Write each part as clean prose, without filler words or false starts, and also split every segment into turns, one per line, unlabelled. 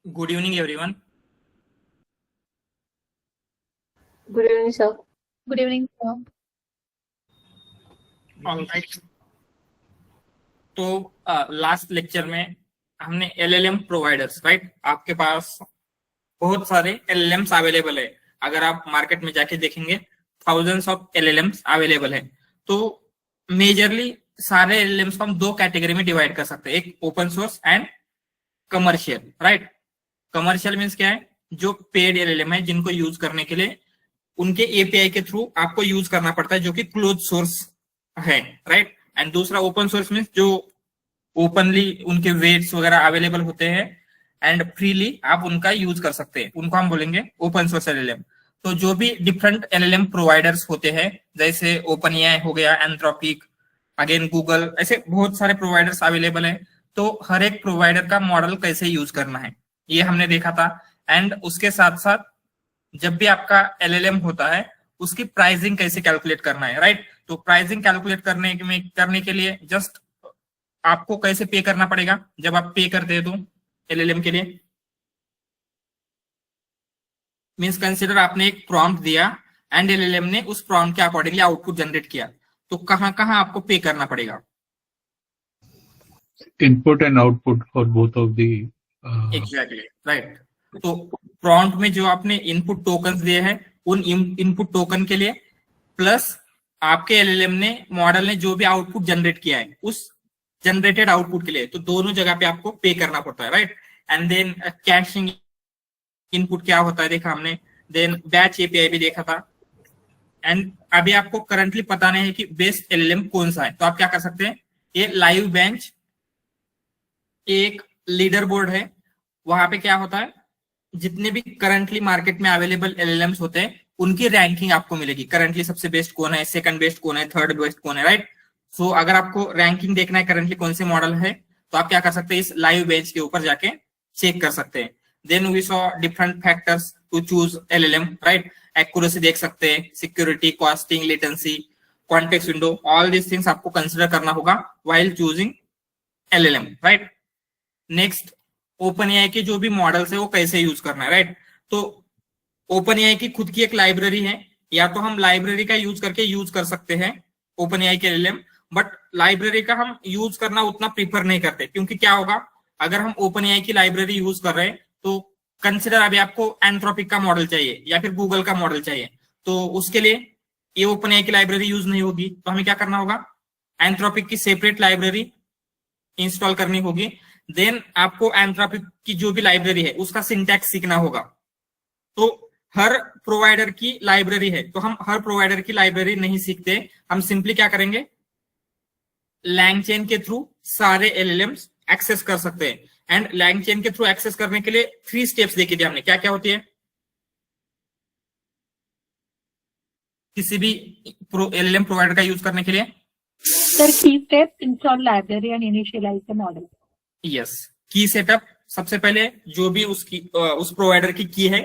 Good evening, everyone.
Good evening, sir.
Good evening, sir.
All right. तो last lecture में हमने LLM providers, right, आपके पास बहुत सारे एलएलएम्स अवेलेबल है। अगर आप मार्केट में जाके देखेंगे थाउजेंड्स ऑफ एलएलएम्स अवेलेबल है। तो मेजरली सारे एलएलएम्स को हम दो कैटेगरी में डिवाइड कर सकते हैं, एक open source and commercial, right. Commercial means क्या है? जो पेड एलएलएम है, जिनको यूज करने के लिए उनके एपीआई के थ्रू आपको यूज करना पड़ता है, जो कि क्लोज सोर्स है, राइट। एंड दूसरा ओपन सोर्स मीन्स जो ओपनली उनके वेट्स वगैरह अवेलेबल होते हैं एंड फ्रीली आप उनका यूज कर सकते हैं, उनको हम बोलेंगे ओपन सोर्स एलएलएम। तो जो भी डिफरेंट एलएलएम प्रोवाइडर्स होते हैं, जैसे ओपन एआई हो गया, एंथ्रोपिक, अगेन गूगल, ऐसे बहुत सारे प्रोवाइडर्स अवेलेबल है। तो हर एक प्रोवाइडर का मॉडल कैसे यूज करना है ये हमने देखा था। एंड उसके साथ साथ जब भी आपका एलएलएम होता है उसकी प्राइसिंग कैसे कैलकुलेट करना है, राइट। तो प्राइसिंग कैलकुलेट करने के लिए जस्ट आपको कैसे पे करना पड़ेगा जब आप पे करते हैं तो एलएलएम के लिए मींस कंसिडर आपने एक प्रॉम्प्ट दिया एंड एलएलएम ने उस प्रॉम्प्ट के अकॉर्डिंगली आउटपुट जनरेट किया, तो कहां कहां आपको पे करना पड़ेगा?
Input and output for both of the
exactly, right. तो प्रॉम्प्ट में जो आपने इनपुट टोकन दिए हैं उन इनपुट टोकन के लिए, प्लस आपके एलएलएम ने, मॉडल ने जो भी आउटपुट जनरेट किया है उस जनरेटेड आउटपुट के लिए, तो दोनों जगह पे आपको पे करना पड़ता है, right. And then caching input क्या होता है देखा हमने, देन बैच एपीआई भी देखा था। एंड अभी आपको करंटली पता नहीं है कि बेस्ट एलएलएम कौन सा है, तो आप क्या कर सकते हैं, ये लाइव बेंच एक लीडर बोर्ड है, वहां पे क्या होता है, जितने भी करंटली मार्केट में अवेलेबल एलएलएम्स होते हैं उनकी रैंकिंग आपको मिलेगी, करंटली सबसे बेस्ट कौन है, सेकंड बेस्ट कौन है, थर्ड बेस्ट कौन है, राइट। सो अगर आपको रैंकिंग देखना है करंटली कौन से मॉडल है, तो आप क्या कर सकते हैं, इस लाइव बेंच के ऊपर जाके चेक कर सकते हैं। Then we saw different factors to choose LLM, right. Accuracy देख सकते हैं, security, costing, latency, context window, all these things आपको कंसिडर करना होगा while choosing LLM, right. Next, open AI के जो भी मॉडल्स है वो कैसे यूज करना है, राइट। तो ओपन एआई की खुद की एक लाइब्रेरी है, या तो हम लाइब्रेरी का यूज करके यूज कर सकते हैं ओपन एआई के एलएलएम, बट लाइब्रेरी का हम यूज करना उतना प्रीफर नहीं करते, क्योंकि क्या होगा, अगर हम ओपन एआई की लाइब्रेरी यूज कर रहे हैं तो कंसिडर अभी आपको एंथ्रोपिक का मॉडल चाहिए या फिर गूगल का मॉडल चाहिए, तो उसके लिए ये ओपन एआई की लाइब्रेरी यूज नहीं होगी, तो हमें क्या करना होगा, एंथ्रोपिक की सेपरेट लाइब्रेरी इंस्टॉल करनी होगी। देन आपको एंथ्रोपिक की जो भी लाइब्रेरी है उसका सिंटैक्स सीखना होगा। तो हर प्रोवाइडर की लाइब्रेरी है, तो हम हर प्रोवाइडर की लाइब्रेरी नहीं सीखते, हम सिंपली क्या करेंगे, लैंगचेन के थ्रू सारे एलएलएम्स एक्सेस कर सकते हैं। एंड लैंगचेन के थ्रू एक्सेस करने के लिए 3 स्टेप्स देखी थी हमने, क्या क्या होती है किसी भी एलएलएम प्रोवाइडर का यूज करने के लिए?
Sir, key step, install library and initialize the model.
Yes, की सेटअप, सबसे पहले जो भी उसकी उस प्रोवाइडर की की है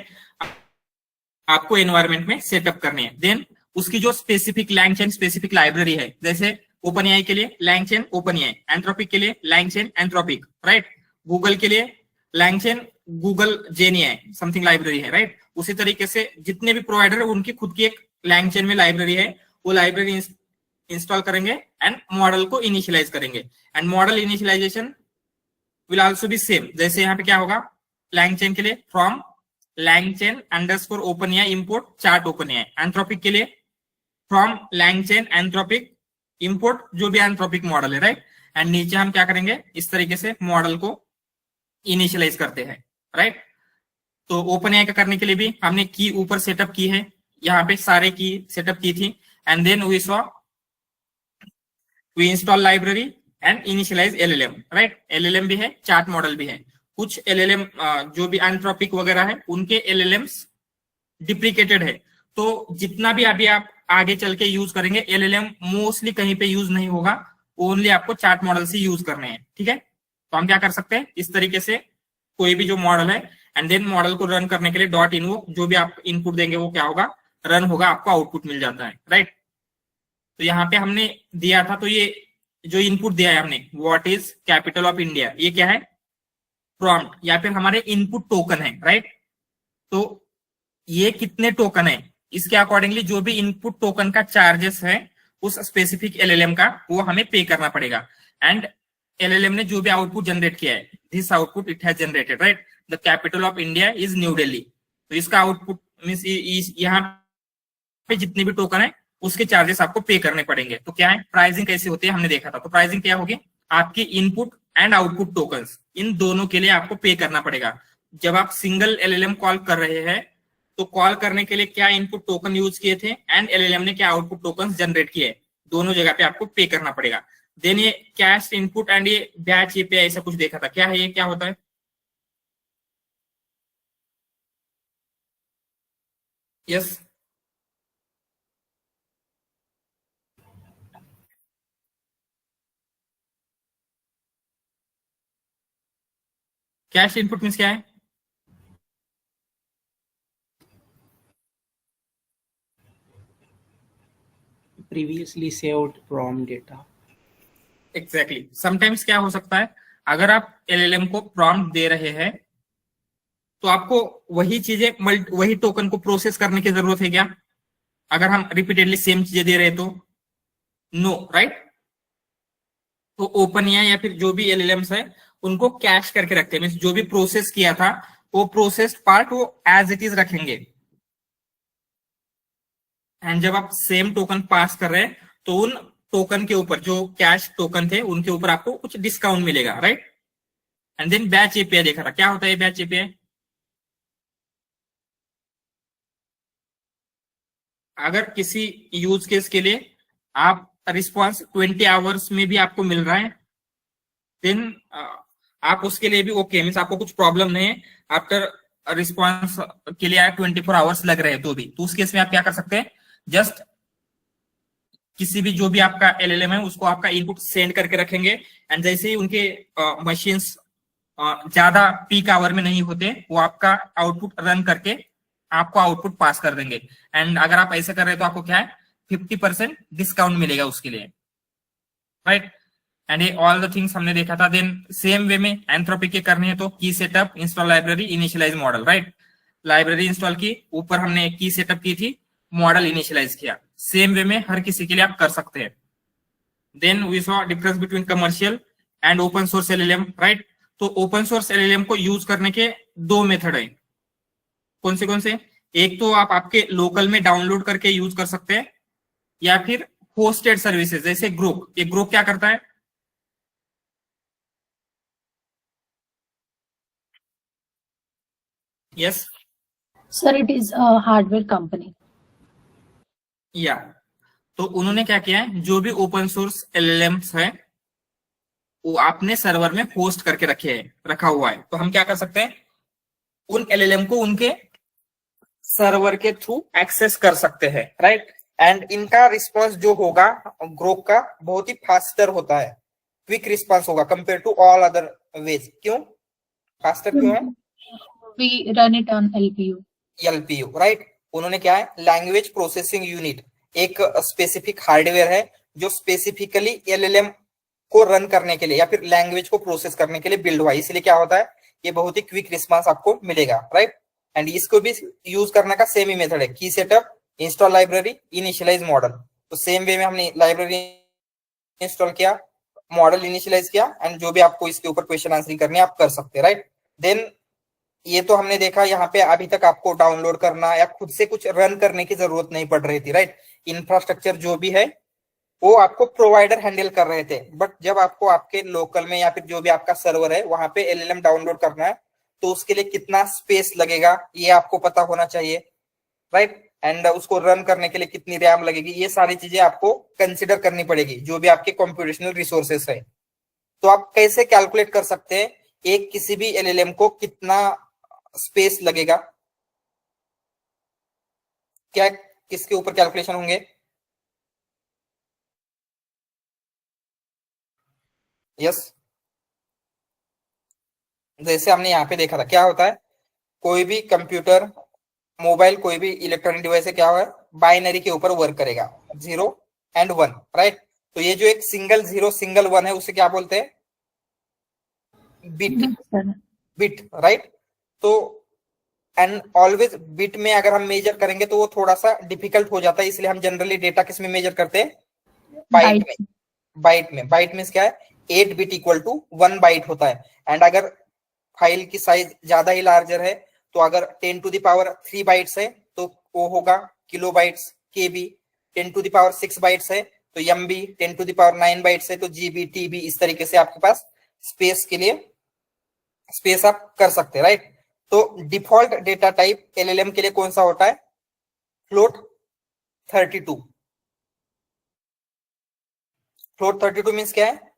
आपको एनवायरनमेंट में सेटअप करनी है। देन उसकी जो स्पेसिफिक लैंगचेन स्पेसिफिक लाइब्रेरी है, जैसे ओपन एआई के लिए लैंगचेन ओपन एआई, एंथ्रोपिक के लिए लैंगचेन एंथ्रोपिक, राइट। गूगल के लिए लैंगचेन गूगल जेन एआई समथिंग लाइब्रेरी है, राइट। उसी तरीके से जितने भी प्रोवाइडर है उनकी खुद की एक लैंगचेन में लाइब्रेरी है, वो लाइब्रेरी इंस्टॉल करेंगे एंड मॉडल को इनिशियलाइज करेंगे। And model initialization will also be same, जैसे यहाँ पे क्या होगा, लैंगचेन के लिए from LangChain underscore OpenAI import chat OpenAI, Anthropic के लिए फ्रॉम लैंगचेन एंथ्रोपिक इंपोर्ट जो भी एंथ्रोपिक मॉडल है, राइट। एंड नीचे हम क्या करेंगे, इस तरीके से मॉडल को इनिशियलाइज करते हैं, राइट। तो ओपन एआई का करने के लिए भी हमने की ऊपर सेटअप की है, यहाँ पे सारे की सेटअप की थी। And then we install library and initialize LLM, right. LLM भी है, चार्ट मॉडल भी है। कुछ एलएलएम जो भी एंथ्रोपिक वगैरह है उनके एलएलएम्स डिप्रिकेटेड है, तो जितना भी अभी आप आगे चल के यूज करेंगे एलएलएम मोस्टली कहीं पे यूज नहीं होगा, ओनली आपको चार्ट मॉडल से यूज करने हैं, ठीक है। तो हम क्या कर सकते हैं, इस तरीके से कोई भी जो मॉडल है, एंड देन मॉडल को रन करने के लिए डॉट इनवो जो भी आप इनपुट देंगे वो क्या होगा, रन होगा, आपको आउटपुट मिल जाता है, राइट। तो यहाँ पे हमने दिया था, तो ये जो इनपुट दिया है हमने, what is capital of India, ये क्या है, प्रॉम्प्ट या फिर हमारे इनपुट टोकन है, राइट। तो ये कितने टोकन है, इसके अकॉर्डिंगली जो भी इनपुट टोकन का चार्जेस है उस स्पेसिफिक एलएलएम का, वो हमें पे करना पड़ेगा। एंड एलएलएम ने जो भी आउटपुट जनरेट किया है, this output it has generated, right. The capital of India is new Delhi. तो इसका आउटपुट मींस यहाँ पे जितने भी टोकन है उसके चार्जेस आपको पे करने पड़ेंगे। तो क्या है, प्राइसिंग कैसे होती है हमने देखा था। तो प्राइसिंग क्या होगी, आपकी इनपुट एंड आउटपुट टोकन्स, इन दोनों के लिए आपको पे करना पड़ेगा। जब आप सिंगल एलएलएम कॉल कर रहे हैं तो कॉल करने के लिए क्या इनपुट टोकन यूज किए थे एंड एलएलएम ने क्या आउटपुट टोकन जनरेट किए, दोनों जगह पे आपको पे करना पड़ेगा। देन ये कैश इनपुट एंड ये बैच एपीआई ऐसा कुछ देखा था, क्या है ये, क्या होता है? यस, कैश इनपुट मीन्स क्या है?
previously saved prompt data.
Exactly. Sometimes क्या हो सकता है, अगर आप एलएलएम को प्रॉम्प्ट दे रहे हैं तो आपको वही चीजें वही टोकन को प्रोसेस करने की जरूरत है क्या, अगर हम रिपीटेडली सेम चीजें दे रहे हैं तो? No, right. तो ओपन या फिर जो भी एलएलएम्स है उनको कैश करके रखते हैं, मींस जो भी प्रोसेस किया था वो प्रोसेस्ड पार्ट वो एज इट इज रखेंगे। एंड जब आप सेम टोकन पास कर रहे हैं तो उन टोकन के ऊपर, जो कैश टोकन थे उनके ऊपर आपको कुछ डिस्काउंट मिलेगा, right. And then batch API देखा था, क्या होता है बैच एपीआई? अगर किसी यूज केस के लिए आप रिस्पॉन्स 20 आवर्स में भी आपको मिल रहा है, देन आप उसके लिए भी ओके, मीन्स आपको कुछ प्रॉब्लम नहीं है। आफ्टर रिस्पॉन्स के लिए 24 आवर्स लग रहे हैं तो भी, तो उस केस में आप क्या कर सकते हैं, जस्ट किसी भी जो भी आपका एलएलएम है उसको आपका इनपुट सेंड करके रखेंगे। एंड जैसे ही उनके मशीन्स ज्यादा पीक आवर में नहीं होते, वो आपका आउटपुट रन करके आपको आउटपुट पास कर देंगे। एंड अगर आप ऐसे कर रहे हैं तो आपको क्या है, 50% डिस्काउंट मिलेगा उसके लिए, राइट। एंड ये ऑल द थिंग्स हमने देखा था। देन सेम वे में एंथ्रोपी के करने हैं तो की setup, install library, initialize model, right. Library install की, ऊपर हमने की सेटअप की थी, मॉडल इनिशियलाइज किया। सेम वे में हर किसी के लिए आप कर सकते हैं। Then we saw difference between commercial and open source LLM, right. तो ओपन सोर्स एलएलएम को यूज करने के दो मेथड है। कौन से? एक तो आप आपके लोकल में डाउनलोड करके यूज कर सकते हैं, या फिर होस्टेड सर्विसेज जैसे ग्रुप। ये ग्रुप क्या करता है? Yes
Sir, it is a hardware company.
या, तो उन्होंने क्या किया है, जो भी ओपन सोर्स एलएलएम्स है वो आपने सर्वर में होस्ट करके रखा हुआ है। तो हम क्या कर सकते हैं, उन एलएलएम को उनके सर्वर के थ्रू एक्सेस कर सकते हैं, राइट। एंड इनका रिस्पांस जो होगा ग्रोक का बहुत ही फास्टर होता है, क्विक रिस्पांस होगा compare to all other ways. क्यों फास्टर क्यों है?
We run it on LPU.
LPU, right. उन्होंने क्या है, लैंग्वेज प्रोसेसिंग यूनिट, एक स्पेसिफिक हार्डवेयर है जो स्पेसिफिकली एलएलएम को रन करने के लिए या फिर लैंग्वेज को प्रोसेस करने के लिए बिल्ड हुआ है। इसलिए क्या होता है, ये बहुत ही क्विक रिस्पांस आपको मिलेगा, राइट। एंड इसको भी यूज करने का सेम ही मेथड है, की setup, install library, initialize model. तो सेम वे में हमने लाइब्रेरी इंस्टॉल किया, मॉडल इनिशियलाइज किया, एंड जो भी आपको इसके ऊपर क्वेश्चन आंसरिंग करनी है आप कर सकते हैं, राइट। देन ये तो हमने देखा, यहाँ पे अभी तक आपको डाउनलोड करना या खुद से कुछ रन करने की जरूरत नहीं पड़ रही थी, राइट। इंफ्रास्ट्रक्चर जो भी है वो आपको प्रोवाइडर हैंडल कर रहे थे। बट जब आपको आपके लोकल में या फिर जो भी आपका सर्वर है वहां पे एलएलएम डाउनलोड करना है तो उसके लिए कितना स्पेस लगेगा ये आपको पता होना चाहिए, राइट। एंड उसको रन करने के लिए कितनी रैम लगेगी, ये सारी चीजें आपको कंसिडर करनी पड़ेगी जो भी आपके कंप्यूटेशनल रिसोर्सेस है। तो आप कैसे कैलकुलेट कर सकते हैं एक किसी भी एलएलएम को कितना स्पेस लगेगा, क्या किसके ऊपर कैलकुलेशन होंगे? यस, जैसे हमने यहाँ पे देखा था, क्या होता है, कोई भी कंप्यूटर, मोबाइल, कोई भी इलेक्ट्रॉनिक डिवाइस है, क्या होगा, बाइनरी के ऊपर वर्क करेगा, 0 and 1, राइट। तो ये जो एक सिंगल 0 सिंगल 1 है उसे क्या बोलते हैं, बिट,
बिट, राइट। तो एंड ऑलवेज बिट में अगर हम मेजर करेंगे तो वो थोड़ा सा डिफिकल्ट हो जाता है, इसलिए हम जनरली डेटा किस में मेजर करते हैं? Bite
Byte.
में। बाइट में क्या है? 8 बिट इक्वल टू 1 बाइट होता है। एंड अगर फाइल की साइज ज्यादा ही लार्जर है तो अगर 10 टू द पावर 3 बाइट्स है तो वो होगा kilobytes, KB. 10 to the power 6 bytes है तो MB, 10 to the power 9 bytes है तो जीबी, टीबी। इस तरीके से आपके पास स्पेस के लिए स्पेस आप कर सकते हैं, राइट। तो डिफॉल्ट डेटा टाइप एलएलएम के लिए कौन सा होता है? फ्लोट 32। फ्लोट 32 मीन्स क्या है?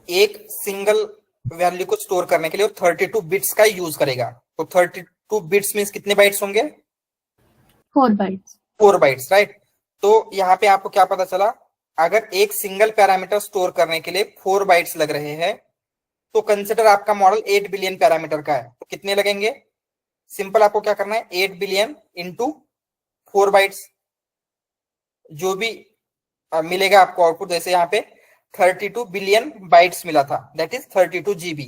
एक सिंगल वैल्यू को स्टोर करने के लिए 32 बिट्स का यूज करेगा। तो 32 बिट्स मीन्स कितने बाइट्स होंगे?
4 bytes.
4 bytes, right. तो यहाँ पे आपको क्या पता चला? अगर एक सिंगल पैरामीटर स्टोर करने के लिए 4 बाइट्स लग रहे हैं तो कंसिडर आपका मॉडल 8 बिलियन पैरामीटर का है तो कितने लगेंगे? सिंपल आपको क्या करना है? 8 बिलियन इंटू 4 बाइट्स, जो भी मिलेगा आपको आउटपुट। जैसे यहाँ पे 32 बिलियन बाइट्स मिला था, दैट इज 32 जीबी।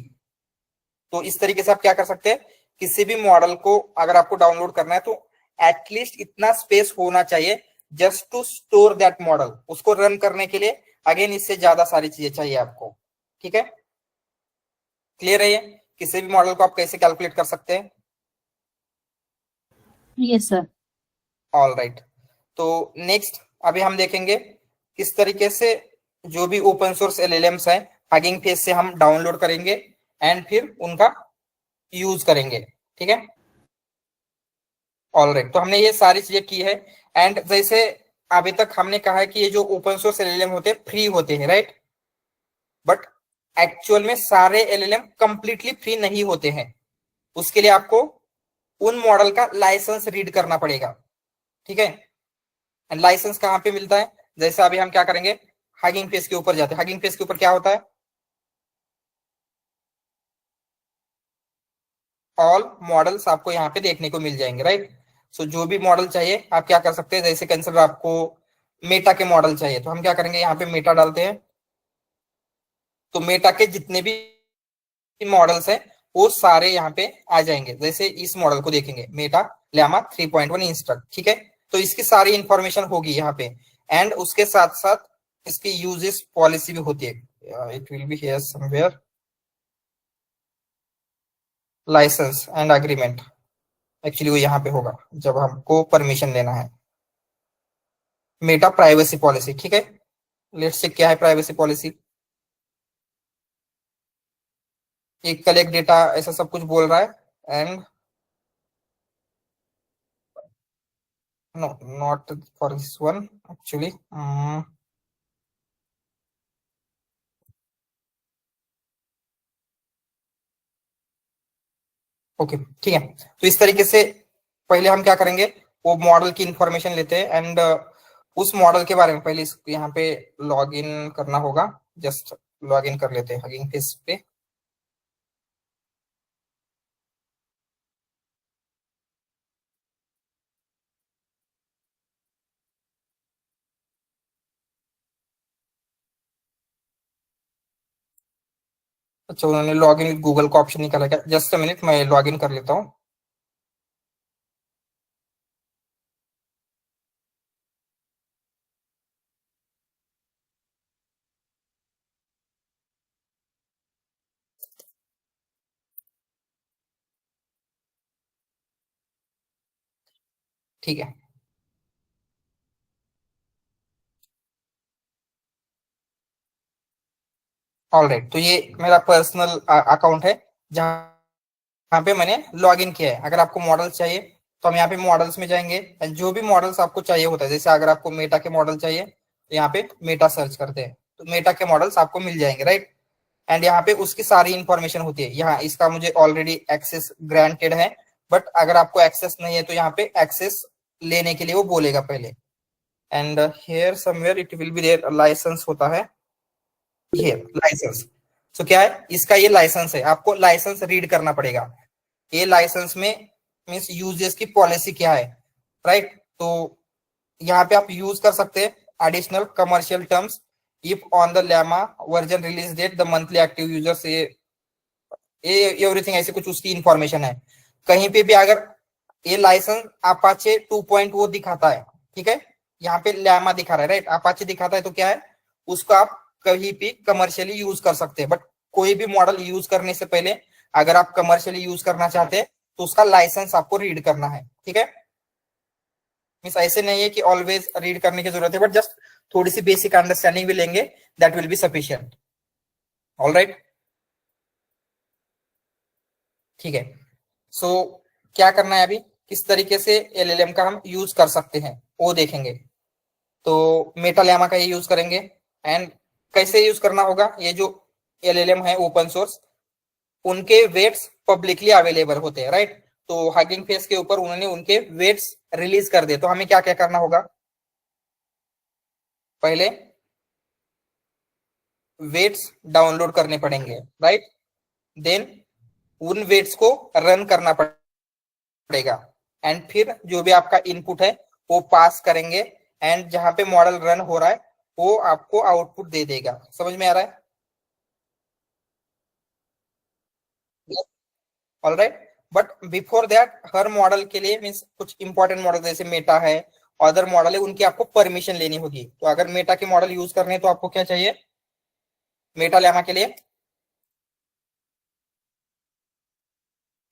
तो इस तरीके से आप क्या कर सकते हैं? किसी भी मॉडल को अगर आपको डाउनलोड करना है तो एटलीस्ट इतना स्पेस होना चाहिए just to store that model. उसको रन करने के लिए अगेन इससे ज्यादा सारी चीजें चाहिए आपको, ठीक है। क्लियर है ये? किसी भी मॉडल को आप कैसे कैलकुलेट कर सकते हैं?
Yes, sir.
All right. तो नेक्स्ट अभी हम देखेंगे किस तरीके से जो भी ओपन सोर्स एलएलएम्स हैं हगिंग फेस से हम डाउनलोड करेंगे एंड फिर उनका यूज करेंगे, ठीक है। ऑल राइट, तो हमने ये सारी चीजें की है। एंड जैसे अभी तक हमने कहा है कि ये जो ओपन सोर्स एलएलएम होते हैं फ्री होते हैं, राइट। बट एक्चुअल में सारे एलएलएम कंप्लीटली फ्री नहीं होते हैं। उसके लिए आपको उन मॉडल का लाइसेंस रीड करना पड़ेगा, ठीक है। एंड लाइसेंस कहाँ पे मिलता है? जैसे अभी हम क्या करेंगे, हगिंग फेस के ऊपर जाते हैं। हगिंग फेस के ऊपर क्या होता है? ऑल मॉडल्स आपको यहाँ पे देखने को मिल जाएंगे, राइट। सो जो भी मॉडल चाहिए आप क्या कर सकते हैं? जैसे कंसिडर आपको मेटा के मॉडल चाहिए तो हम क्या करेंगे? यहाँ पे मेटा डालते हैं तो मेटा के जितने भी मॉडल्स हैं वो सारे यहाँ पे आ जाएंगे। जैसे इस मॉडल को देखेंगे, मेटा llama 3.1 इंस्ट्रक्ट, ठीक है। तो इसकी सारी इंफॉर्मेशन होगी यहाँ पे। एंड उसके साथ साथ इसकी यूजेस पॉलिसी भी होती है। It will be here somewhere, licence and agreement. Actually वो यहाँ पे होगा जब हमको परमिशन लेना है। मेटा प्राइवेसी पॉलिसी, ठीक है। लेट्स से क्या है प्राइवेसी पॉलिसी? एक कलेक्ट डेटा ऐसा सब कुछ बोल रहा है। And no, not for this one actually. Okay, ठीक है। तो इस तरीके से पहले हम क्या करेंगे, वो मॉडल की इंफॉर्मेशन लेते हैं एंड उस मॉडल के बारे में पहले यहाँ पे लॉग इन करना होगा। जस्ट लॉग इन कर लेते हैं हगिंग फेस पे। अच्छा, उन्होंने लॉग इन गूगल का ऑप्शन निकाला क्या? जस्ट अ मिनट, मैं लॉग इन कर लेता हूँ। ठीक है, ऑल राइट। तो ये मेरा पर्सनल अकाउंट है जहाँ पे मैंने लॉग इन किया है। अगर आपको मॉडल्स चाहिए तो हम यहाँ पे मॉडल्स में जाएंगे। जो भी मॉडल्स आपको चाहिए होता है, जैसे अगर आपको मेटा के मॉडल चाहिए तो यहाँ पे मेटा सर्च करते हैं तो मेटा के मॉडल्स आपको मिल जाएंगे, राइट। एंड यहाँ पे उसकी सारी इंफॉर्मेशन होती है। यहाँ इसका मुझे ऑलरेडी एक्सेस ग्रांटेड है, बट अगर आपको एक्सेस नहीं है तो यहाँ पे एक्सेस लेने के लिए वो बोलेगा पहले। And here somewhere it will be there licence होता है, ये लाइसेंस। तो क्या है इसका? ये लाइसेंस है, आपको लाइसेंस रीड करना पड़ेगा। ये लाइसेंस में मीन्स यूजेस की पॉलिसी क्या है, राइट। तो यहाँ पे आप यूज कर सकते हैं additional commercial terms if on the llama version release date the monthly active users, ये ये एवरीथिंग ऐसे कुछ उसकी इंफॉर्मेशन है। कहीं पे भी अगर ये लाइसेंस अपाचे 2.0 दिखाता है, ठीक है, यहाँ पे llama दिखा रहा है, राइट, अपाचे दिखाता है, तो क्या है, उसको आप कहीं भी कमर्शियली यूज कर सकते हैं। बट कोई भी मॉडल यूज करने से पहले अगर आप कमर्शियली यूज करना चाहते हैं तो उसका लाइसेंस आपको रीड करना है, ठीक है। मींस ऐसे नहीं है कि ऑलवेज रीड करने की जरूरत है, बट जस्ट थोड़ी सी बेसिक अंडरस्टैंडिंग भी लेंगे, that will be sufficient. Alright, ठीक है। सो क्या करना है अभी, किस तरीके से एलएलएम का हम यूज कर सकते हैं वो देखेंगे। तो मेटा llama का ये यूज करेंगे। एंड कैसे यूज करना होगा, ये जो एलएलएम है ओपन सोर्स, उनके वेट्स पब्लिकली अवेलेबल होते हैं, राइट। तो हगिंग फेस के ऊपर उन्होंने उनके वेट्स रिलीज कर दिए, तो हमें क्या क्या करना होगा, पहले वेट्स डाउनलोड करने पड़ेंगे, राइट। देन उन वेट्स को रन करना पड़ेगा एंड फिर जो भी आपका इनपुट है वो पास करेंगे एंड जहां पे मॉडल रन हो रहा है वो आपको आउटपुट दे देगा। समझ में आ रहा है? Alright, but before that her model के लिए मीन्स कुछ इंपॉर्टेंट मॉडल जैसे मेटा है, अदर मॉडल है, उनकी आपको परमिशन लेनी होगी। तो अगर मेटा के मॉडल यूज करने हैं तो आपको क्या चाहिए, मेटा llama के लिए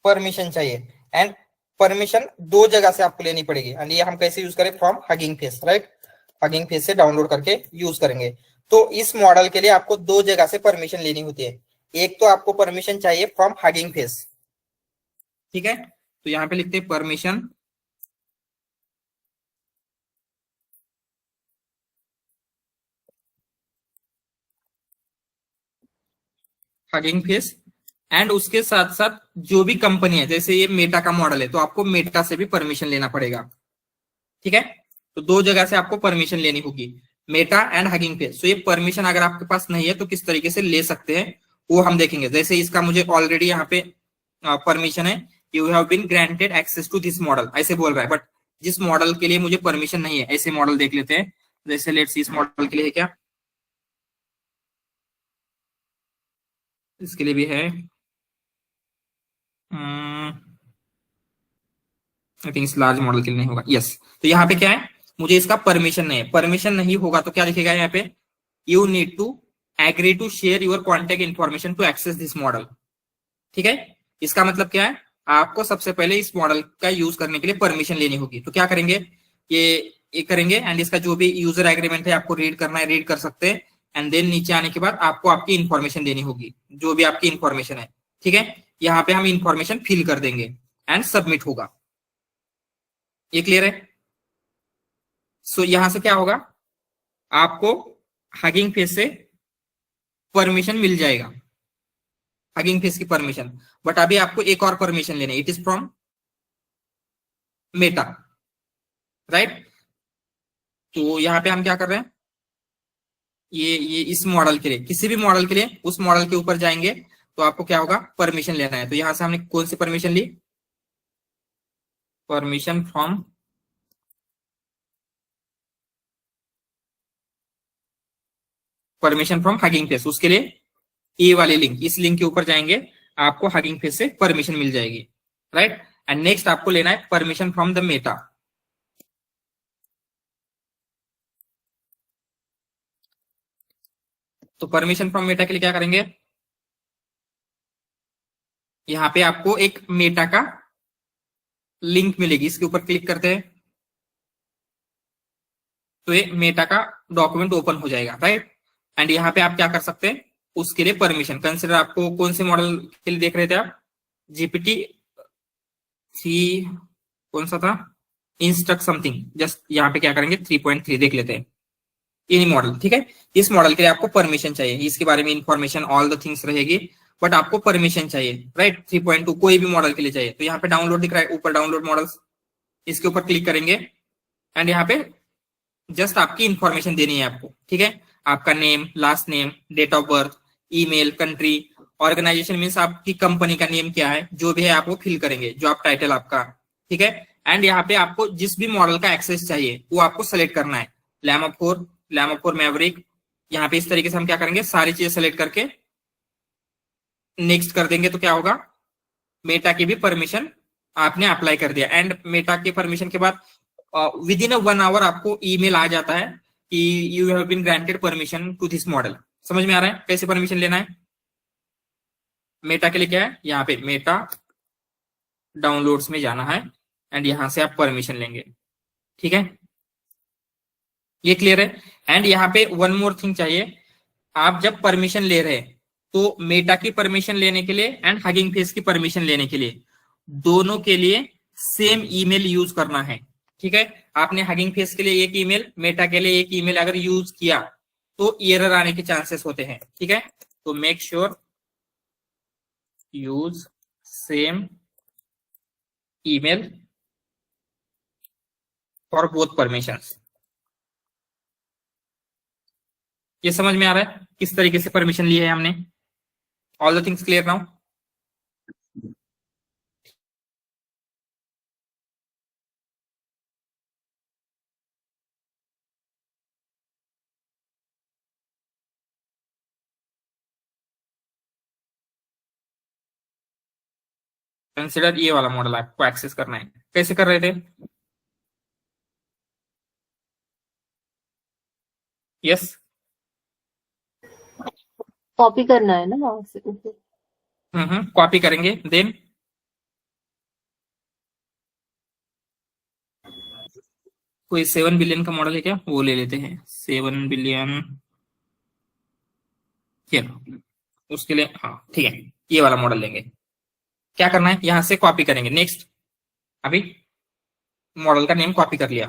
परमिशन चाहिए। एंड परमिशन दो जगह से आपको लेनी पड़ेगी। एंड ये हम कैसे यूज करें, from hugging face, right. Hugging face से डाउनलोड करके यूज करेंगे। तो इस मॉडल के लिए आपको दो जगह से परमिशन लेनी होती है। एक तो आपको परमिशन चाहिए फ्रॉम हगिंग फेस, ठीक है। तो यहाँ पे लिखते हैं परमिशन हगिंग फेस। एंड उसके साथ साथ जो भी कंपनी है, जैसे ये मेटा का मॉडल है तो आपको मेटा से भी परमिशन लेना पड़ेगा, ठीक है। तो दो जगह से आपको परमिशन लेनी होगी, मेटा एंड हगिंग फेस। तो ये परमिशन अगर आपके पास नहीं है तो किस तरीके से ले सकते हैं वो हम देखेंगे। जैसे इसका मुझे ऑलरेडी यहाँ पे परमिशन है, you have been granted access to this model ऐसे बोल रहा है। बट जिस मॉडल के लिए मुझे परमिशन नहीं है, ऐसे मॉडल देख लेते हैं। जैसे लेट्स इस मॉडल के लिए है क्या, इसके लिए भी है, आई थिंक इस लार्ज मॉडल के लिए नहीं होगा, यस। तो यहाँ पे क्या है, मुझे इसका परमिशन नहीं है। परमिशन नहीं होगा तो क्या लिखेगा यहाँ पे, you need to agree to share your contact information to access this model, ठीक है। इसका मतलब क्या है, आपको सबसे पहले इस मॉडल का यूज करने के लिए परमिशन लेनी होगी। तो क्या करेंगे, ये करेंगे एंड इसका जो भी यूजर एग्रीमेंट है आपको रीड करना है, रीड कर सकते हैं। एंड देन नीचे आने के बाद आपको आपकी इन्फॉर्मेशन देनी होगी, जो भी आपकी इन्फॉर्मेशन है, ठीक है। यहाँ पे हम इन्फॉर्मेशन फिल कर देंगे एंड सबमिट होगा। ये क्लियर है? सो यहां से क्या होगा, आपको हगिंग फेस से परमिशन मिल जाएगा, हगिंग फेस की परमिशन। बट अभी आपको एक और परमिशन लेनी है, it is from Meta, right. तो यहाँ पे हम क्या कर रहे हैं, ये इस मॉडल के लिए, किसी भी मॉडल के लिए उस मॉडल के ऊपर जाएंगे तो आपको क्या होगा, परमिशन लेना है। तो यहां से हमने कौन सी परमिशन ली, परमिशन फ्रॉम हगिंग फेस। उसके लिए ये वाली लिंक, इस लिंक के ऊपर जाएंगे, आपको हगिंग फेस से परमिशन मिल जाएगी, राइट। एंड नेक्स्ट आपको लेना है परमिशन फ्रॉम द मेटा। तो परमिशन फ्रॉम मेटा के लिए क्या करेंगे, यहां पे आपको एक मेटा का लिंक मिलेगी, इसके ऊपर क्लिक करते हैं तो ये मेटा का डॉक्यूमेंट ओपन हो जाएगा, राइट। एंड यहाँ पे आप क्या कर सकते हैं, उसके लिए परमिशन कंसिडर, आपको कौन से मॉडल के लिए देख रहे थे आप, जीपीटी 3 कौन सा था, इंस्ट्रक्ट समथिंग, जस्ट यहाँ पे क्या करेंगे 3.3 देख लेते हैं, ये मॉडल, ठीक है। इस मॉडल के लिए आपको परमिशन चाहिए, इसके बारे में इंफॉर्मेशन ऑल द थिंग्स रहेगी, बट आपको परमिशन चाहिए, राइट। 3.2 कोई भी मॉडल के लिए चाहिए। तो यहाँ पे डाउनलोड दिख रहा है ऊपर, डाउनलोड मॉडल्स, इसके ऊपर क्लिक करेंगे एंड यहाँ पे जस्ट आपकी इंफॉर्मेशन देनी है आपको, ठीक है। आपका name, last name, date of birth, email, country, organisation means आपकी कंपनी का नेम क्या है, जो भी है आप वो फिल करेंगे, जॉब टाइटल आपका, ठीक है। एंड यहाँ पे आपको जिस भी मॉडल का एक्सेस चाहिए वो आपको सेलेक्ट करना है, llama 4 मैवरिक। यहाँ पे इस तरीके से हम क्या करेंगे, सारी चीजें सेलेक्ट करके
नेक्स्ट कर देंगे तो क्या होगा, मेटा की भी परमिशन आपने अप्लाई कर दिया, एंड मेटा के परमिशन के बाद विद इन 1 आवर आपको ईमेल आ जाता है कि you have been granted permission to this model. समझ में आ रहा है कैसे परमिशन लेना है? मेटा के लिए क्या है, यहाँ पे मेटा डाउनलोड्स में जाना है एंड यहां से आप परमिशन लेंगे। ठीक है, ये क्लियर है? एंड यहाँ पे वन मोर थिंग चाहिए, आप जब परमिशन ले रहे हैं तो मेटा की परमिशन लेने के लिए एंड हगिंग फेस की परमिशन लेने के लिए दोनों के लिए सेम ईमेल यूज करना है। ठीक है, आपने हगिंग फेस के लिए एक ईमेल, मेटा के लिए एक ईमेल अगर यूज किया तो एरर आने के चांसेस होते हैं। ठीक है, तो make sure use same email for both permissions. ये समझ में आ रहा है किस तरीके से परमिशन ली है हमने? All the things clear now? Consider ये वाला मॉडल आपको एक्सेस करना है। कैसे कर रहे थे? यस,
कॉपी करना है ना वहां से ऊपर।
कॉपी करेंगे, देन कोई 7 बिलियन का मॉडल है क्या, वो ले लेते हैं। 7 बिलियन उसके लिए, हाँ ठीक है, ये वाला मॉडल लेंगे। क्या करना है, यहां से कॉपी करेंगे। नेक्स्ट, अभी मॉडल का नेम कॉपी कर लिया।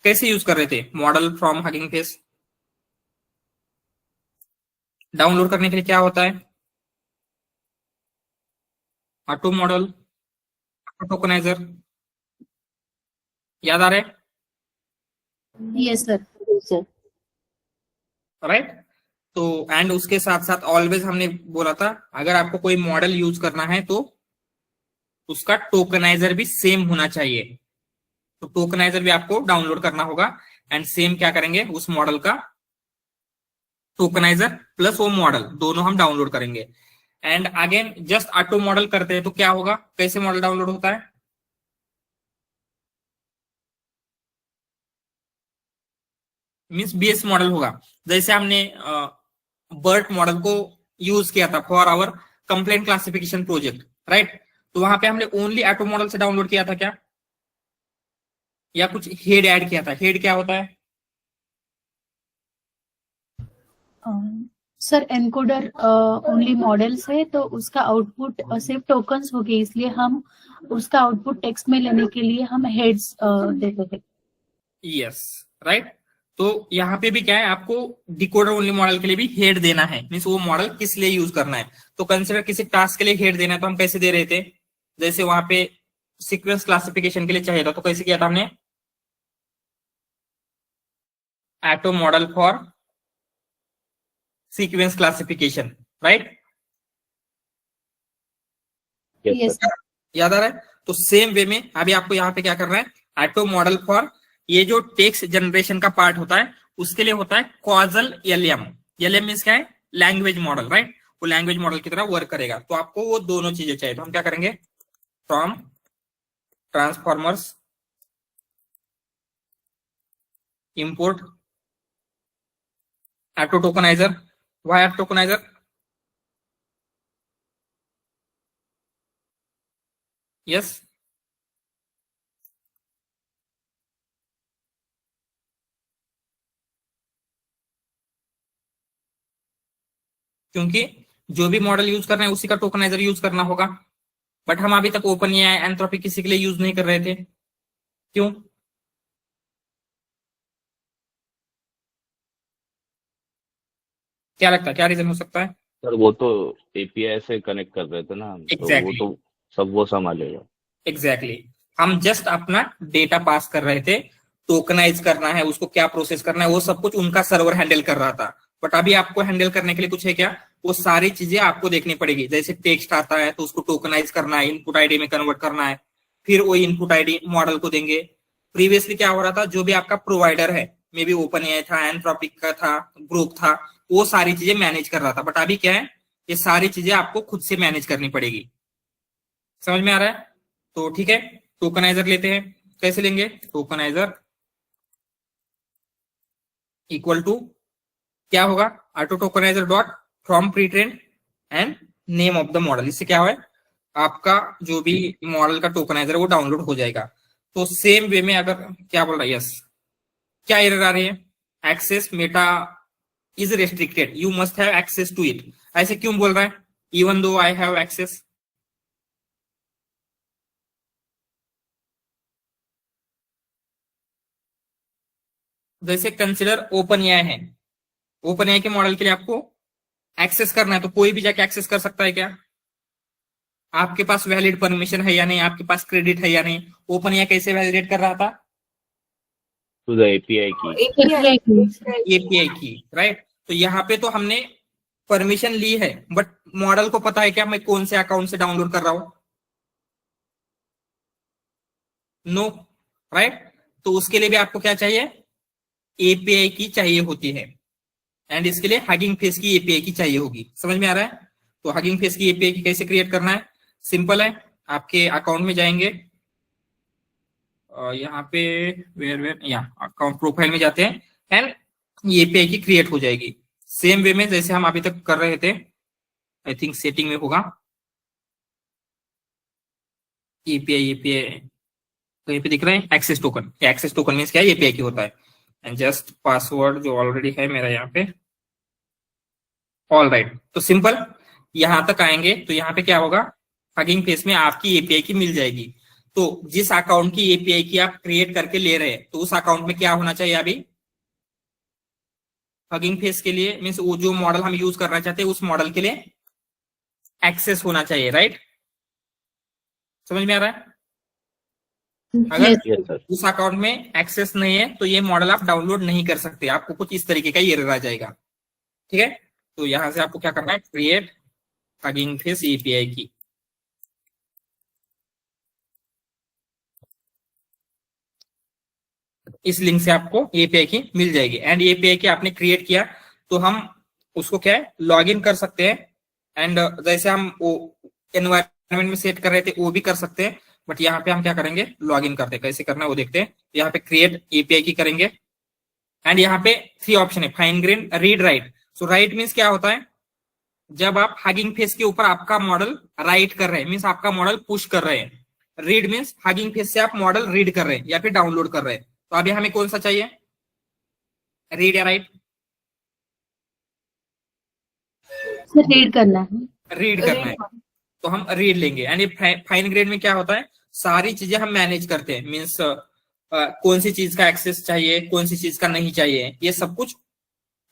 कैसे यूज कर रहे थे, model from hugging face download करने के लिए क्या होता है, ऑटो मॉडल, ऑटो टोकनाइजर, याद आ रहा है?
Yes sir.
Sir
right. तो एंड उसके साथ साथ ऑलवेज हमने बोला था अगर आपको कोई मॉडल यूज करना है तो उसका टोकनाइजर भी सेम होना चाहिए। तो टोकनाइजर भी आपको डाउनलोड करना होगा एंड सेम क्या करेंगे, उस मॉडल का टोकनाइजर प्लस वो मॉडल दोनों हम डाउनलोड करेंगे। And again just auto model करते हैं तो क्या होगा, कैसे मॉडल डाउनलोड होता है? मीन्स बीएस मॉडल होगा। जैसे हमने बर्ट मॉडल को यूज किया था for our complaint classification project, right? तो वहां पे हमने ओनली ऑटो मॉडल से डाउनलोड किया था क्या, या कुछ हेड ऐड किया था? हेड क्या होता है?
सर एनकोडर ओनली मॉडल्स है तो उसका आउटपुट सिर्फ टोकन्स होगी, इसलिए हम उसका आउटपुट टेक्स्ट में लेने के लिए हम हेड्स देते थे।
Yes, right. तो यहाँ पे भी क्या है, आपको डिकोडर ओनली मॉडल के लिए भी हेड देना है, मीन्स वो मॉडल किस लिए यूज करना है। तो कंसिडर किसी टास्क के लिए हेड देना है तो हम कैसे दे रहे थे, जैसे वहां पे सीक्वेंस क्लासिफिकेशन के लिए चाहिए था तो कैसे किया था हमने, auto model for sequence classification, right?
Yes
याद आ रहा है? तो सेम वे में अभी आपको यहाँ पे क्या करना है, ऑटो मॉडल फॉर ये जो टेक्स्ट जनरेशन का पार्ट होता है उसके लिए होता है कॉजल एलएम। एलएम मीन्स क्या है, लैंग्वेज मॉडल, राइट? वो लैंग्वेज मॉडल की तरह वर्क करेगा। तो आपको वो दोनों चीजें चाहिए तो हम क्या करेंगे, from transformers import auto tokenizer. Why auto tokenizer? Yes, क्योंकि जो भी मॉडल यूज कर रहे हैं उसी का टोकनाइजर यूज करना होगा। बट हम अभी तक ओपन एआई एंथ्रोपी किसी के लिए यूज नहीं कर रहे थे, क्यों? क्या लगता है, क्या रीजन हो सकता है?
सर वो तो एपीआई से कनेक्ट कर रहे थे ना हम,
Exactly.
तो वो तो सब वो संभालेगा।
एग्जैक्टली हम जस्ट अपना डेटा पास कर रहे थे, टोकनाइज करना है उसको, क्या प्रोसेस करना है वो सब कुछ उनका सर्वर हैंडल कर रहा था। बट अभी आपको हैंडल करने के लिए कुछ है क्या, वो सारी चीजें आपको देखनी पड़ेगी। जैसे टेक्स्ट आता है तो उसको टोकनाइज करना है, इनपुट आईडी में कन्वर्ट करना है, फिर वो इनपुट आईडी मॉडल को देंगे। प्रीवियसली क्या हो रहा था, जो भी आपका प्रोवाइडर है, मे बी ओपन एआई था, एंथ्रोपिक का था, ग्रुप था, वो सारी चीजें मैनेज कर रहा था। बट अभी क्या है, ये सारी चीजें आपको खुद से मैनेज करनी पड़ेगी। समझ में आ रहा है? तो ठीक है, टोकनाइजर लेते हैं। कैसे लेंगे? टोकनाइजर इक्वल टू क्या होगा? Auto tokenizer dot from pre train and name of the model. इससे क्या है, आपका जो भी मॉडल का टोकनाइजर है वो डाउनलोड हो जाएगा। तो सेम वे में अगर क्या बोल रहा है, यस, क्या एरर आ रही है? Access meta is restricted, you must have access to it. ऐसे क्यों बोल रहा है? Even though I have access. जैसे कंसिडर ओपन एआई है, ओपन एआई के मॉडल के लिए आपको एक्सेस करना है, तो कोई भी जाके एक्सेस कर सकता है क्या? आपके पास वैलिड परमिशन है या नहीं, आपके पास क्रेडिट है या नहीं? ओपन एआई कैसे वैलिडेट कर रहा था?
टू द एपीआई की।
एपीआई की, राइट। तो यहाँ पे तो हमने परमिशन ली है, बट मॉडल को पता है क्या मैं कौन से अकाउंट से डाउनलोड कर रहा हूं? No, right. तो उसके लिए भी आपको क्या चाहिए? एपीआई की चाहिए होती है, एंड इसके लिए हगिंग फेस की एपीआई की चाहिए होगी। समझ में आ रहा है? तो हगिंग फेस की एपीआई की कैसे क्रिएट करना है? सिंपल है, आपके अकाउंट में जाएंगे, यहाँ पे वेयर यहाँ अकाउंट प्रोफाइल में जाते हैं एंड ये एपीआई की क्रिएट हो जाएगी। सेम वे में जैसे हम अभी तक कर रहे थे, आई थिंक सेटिंग में होगा, एपीआई कहीं पे दिख रहा है access token. Access token means क्या है? एपीआई की होता है। एंड जस्ट पासवर्ड जो ऑलरेडी है मेरा यहाँ पे, ऑल राइट। तो सिंपल यहां तक आएंगे तो यहाँ पे क्या होगा? हगिंग फेस में आपकी एपीआई की मिल जाएगी। तो जिस अकाउंट की एपीआई की आप क्रिएट करके ले रहे हैं, तो उस अकाउंट में क्या होना चाहिए? अभी हगिंग फेस के लिए मीन्स वो जो मॉडल हम यूज करना चाहते हैं उस मॉडल के लिए एक्सेस होना चाहिए, राइट? समझ में आ रहा है? अगर
यस सर।
उस अकाउंट में एक्सेस नहीं है तो ये मॉडल आप डाउनलोड नहीं कर सकते, आपको कुछ इस तरीके का एरर आ जाएगा। ठीक है, तो यहां से आपको क्या करना है? क्रिएट हगिंग फेस एपीआई की। इस लिंक से आपको एपीआई की मिल जाएगी। एंड एपीआई की आपने क्रिएट किया तो हम उसको क्या है, लॉग इन कर सकते हैं। एंड जैसे हम वो एनवायरनमेंट में सेट कर रहे थे वो भी कर सकते हैं, बट यहाँ पे हम क्या करेंगे? लॉग इन करते हैं। कैसे करना है वो देखते हैं। यहाँ पे क्रिएट एपीआई की करेंगे एंड यहाँ पे 3 ऑप्शन है, फाइन ग्रेन, रीड, राइट। सो राइट मीन्स क्या होता है? जब आप हगिंग फेस के ऊपर आपका मॉडल राइट कर रहे हैं, मीन्स आपका मॉडल पुश कर रहे हैं। रीड मीन्स हगिंग फेस से आप मॉडल रीड कर रहे हैं या फिर डाउनलोड कर रहे हैं। तो अभी हमें कौन सा चाहिए? रीड या राइट?
रीड करना है।
रीड करना है, तो हम रीड लेंगे। एंड ये फाइन ग्रेड में क्या होता है? सारी चीजें हम मैनेज करते हैं, मीन्स कौन सी चीज का एक्सेस चाहिए, कौन सी चीज का नहीं चाहिए, ये सब कुछ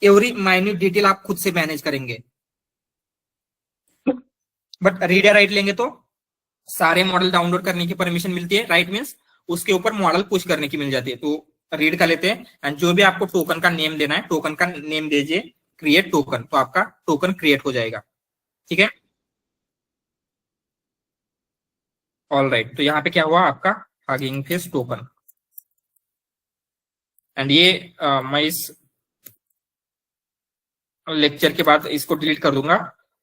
एवरी माइन्यूट डिटेल आप खुद से मैनेज करेंगे। बट रीड या राइट लेंगे तो सारे मॉडल डाउनलोड करने की परमिशन मिलती है। राइट मीन्स उसके ऊपर मॉडल पुश करने की मिल जाती है। तो रीड कर लेते हैं एंड जो भी आपको टोकन का नेम देना है, टोकन का नेम दीजिए क्रिएट टोकन, तो आपका टोकन क्रिएट हो जाएगा। ठीक है, ऑल राइट। तो यहाँ पे क्या हुआ? आपका हगिंग फेस टोकन। एंड ये मैं इस लेक्चर के बाद इसको डिलीट कर दूंगा।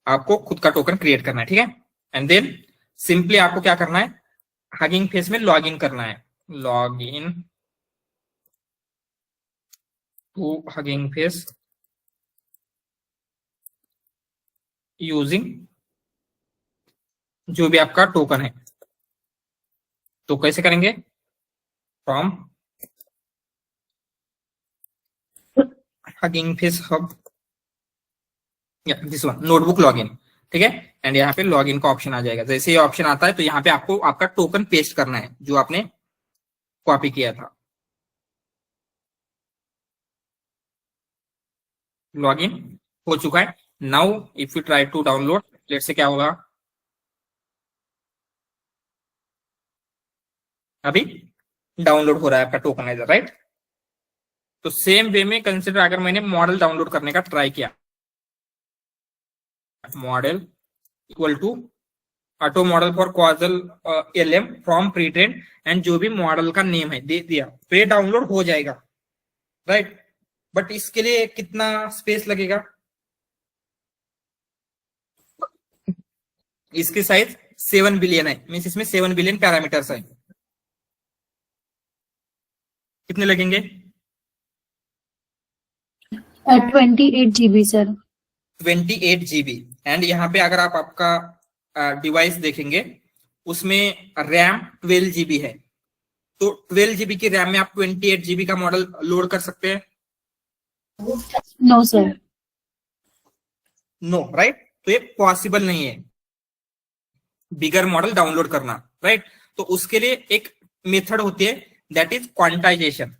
आपको खुद का टोकन क्रिएट करना है, ठीक है। एंड देन सिंपली आपको क्या करना है? हगिंग फेस में लॉग इन करना है। Log in to Hugging Face using जो भी आपका टोकन है। तो कैसे करेंगे? From hugging Face hub, this one, notebook login. ठीक है, एंड यहाँ पे लॉगिन का ऑप्शन आ जाएगा। जैसे ये ऑप्शन आता है तो यहाँ पे आपको आपका टोकन पेस्ट करना है जो आपने कॉपी किया था। लॉगिन हो चुका है। Now if you try to download, let's say क्या होगा? अभी डाउनलोड हो रहा है आपका टोकनाइजर, राइट? तो सेम वे में कंसिडर अगर मैंने मॉडल डाउनलोड करने का ट्राई किया, model equal to auto model for causal LM from pre train and जो भी मॉडल का नेम है दे दिया, तो ये डाउनलोड हो जाएगा, राइट? बट इसके लिए कितना स्पेस लगेगा? इसकी साइज 7 बिलियन है, मीन्स इसमें 7 बिलियन पैरामीटर्स है। कितने लगेंगे?
28 GB सर।
28 GB। एंड यहाँ पे अगर आप आपका डिवाइस देखेंगे उसमें रैम 12 GB है, तो 12 GB की रैम में आप 28 GB का मॉडल लोड कर सकते हैं?
No sir.
No, right. तो ये पॉसिबल नहीं है बिगर मॉडल डाउनलोड करना, राइट। तो उसके लिए एक मेथड होती है, that is quantisation.